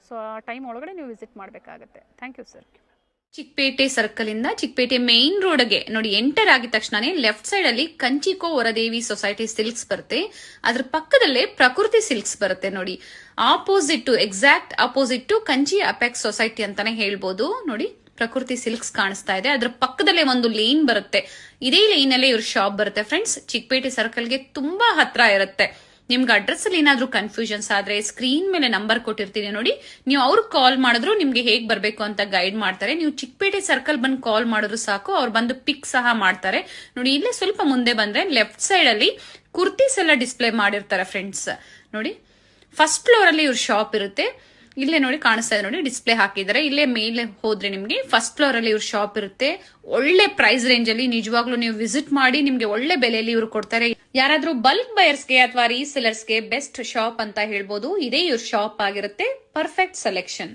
ಸೊ ಆ ಟೈಮ್ ಒಳಗಡೆ ನೀವು ವಿಸಿಟ್ ಮಾಡಬೇಕಾಗತ್ತೆ. Thank you sir. Chickpet circle ಇಂದ ಚಿಕ್ಕಪೇಟೆ ಮೇನ್ ರೋಡ್ಗೆ ನೋಡಿ ಎಂಟರ್ ಆಗಿದ ತಕ್ಷಣನೇ ಲೆಫ್ಟ್ ಸೈಡ್ ಅಲ್ಲಿ ಕಂಚಿಕೋ ವರದೇವಿ ಸೊಸೈಟಿ ಸಿಲ್ಕ್ಸ್ ಬರುತ್ತೆ. ಅದ್ರ ಪಕ್ಕದಲ್ಲೇ ಪ್ರಕೃತಿ ಸಿಲ್ಕ್ಸ್ ಬರುತ್ತೆ ನೋಡಿ. Exact opposite to Kanchi apex society ಅಂತಾನೆ ಹೇಳ್ಬೋದು. ನೋಡಿ ಪ್ರಕೃತಿ ಸಿಲ್ಕ್ಸ್ ಕಾಣಿಸ್ತಾ ಇದೆ, ಅದ್ರ ಪಕ್ಕದಲ್ಲೇ ಒಂದು ಲೇನ್ ಬರುತ್ತೆ. ಇದೇ ಲೈನ್ ಅಲ್ಲೇ ಇವ್ರ ಶಾಪ್ ಬರುತ್ತೆ ಫ್ರೆಂಡ್ಸ್. ಚಿಕ್ಕಪೇಟೆ ಸರ್ಕಲ್ಗೆ ತುಂಬಾ ಹತ್ರ ಇರುತ್ತೆ. ನಿಮ್ಗೆ ಅಡ್ರೆಸ್ ಅಲ್ಲಿ ಏನಾದ್ರೂ ಕನ್ಫ್ಯೂಷನ್ಸ್ ಆದ್ರೆ ಸ್ಕ್ರೀನ್ ಮೇಲೆ ನಂಬರ್ ಕೊಟ್ಟಿರ್ತೀನಿ ನೋಡಿ, ನೀವು ಅವ್ರಿಗೆ ಕಾಲ್ ಮಾಡಿದ್ರು ನಿಮ್ಗೆ ಹೇಗ್ ಬರ್ಬೇಕು ಅಂತ ಗೈಡ್ ಮಾಡ್ತಾರೆ. ನೀವು ಚಿಕ್ಕಪೇಟೆ ಸರ್ಕಲ್ ಬಂದು ಕಾಲ್ ಮಾಡಿದ್ರು ಸಾಕು, ಅವ್ರು ಬಂದು ಪಿಕ್ ಸಹ ಮಾಡ್ತಾರೆ. ನೋಡಿ ಇಲ್ಲೇ ಸ್ವಲ್ಪ ಮುಂದೆ ಬಂದ್ರೆ ಲೆಫ್ಟ್ ಸೈಡ್ ಅಲ್ಲಿ ಕುರ್ತೀಸ್ ಎಲ್ಲ ಡಿಸ್ಪ್ಲೇ ಮಾಡಿರ್ತಾರೆ ಫ್ರೆಂಡ್ಸ್. ನೋಡಿ ಫಸ್ಟ್ ಫ್ಲೋರ್ ಅಲ್ಲಿ ಇವ್ರ ಶಾಪ್ ಇರುತ್ತೆ. ಇಲ್ಲೇ ನೋಡಿ ಕಾಣಿಸ್ತಾ ಇದೆ ನೋಡಿ, ಡಿಸ್ಪ್ಲೇ ಹಾಕಿದ್ದಾರೆ. ಇಲ್ಲೇ ಮೇಲೆ ಹೋದ್ರೆ ನಿಮ್ಗೆ ಫಸ್ಟ್ ಫ್ಲೋರ್ ಅಲ್ಲಿ ಇವ್ರ ಶಾಪ್ ಇರುತ್ತೆ. ಒಳ್ಳೆ ಪ್ರೈಸ್ ರೇಂಜ್ ಅಲ್ಲಿ ನಿಜವಾಗ್ಲೂ ನೀವು ವಿಸಿಟ್ ಮಾಡಿ, ನಿಮ್ಗೆ ಒಳ್ಳೆ ಬೆಲೆಯಲ್ಲಿ ಇವ್ರು ಕೊಡ್ತಾರೆ. ಯಾರಾದ್ರೂ ಬಲ್ಕ್ ಬಯರ್ಸ್ಗೆ ಅಥವಾ ರೀಸೆಲರ್ಸ್ಗೆ ಬೆಸ್ಟ್ ಶಾಪ್ ಅಂತ ಹೇಳ್ಬೋದು. ಇದೇ ಇವ್ರ ಶಾಪ್ ಆಗಿರುತ್ತೆ. Perfect selection.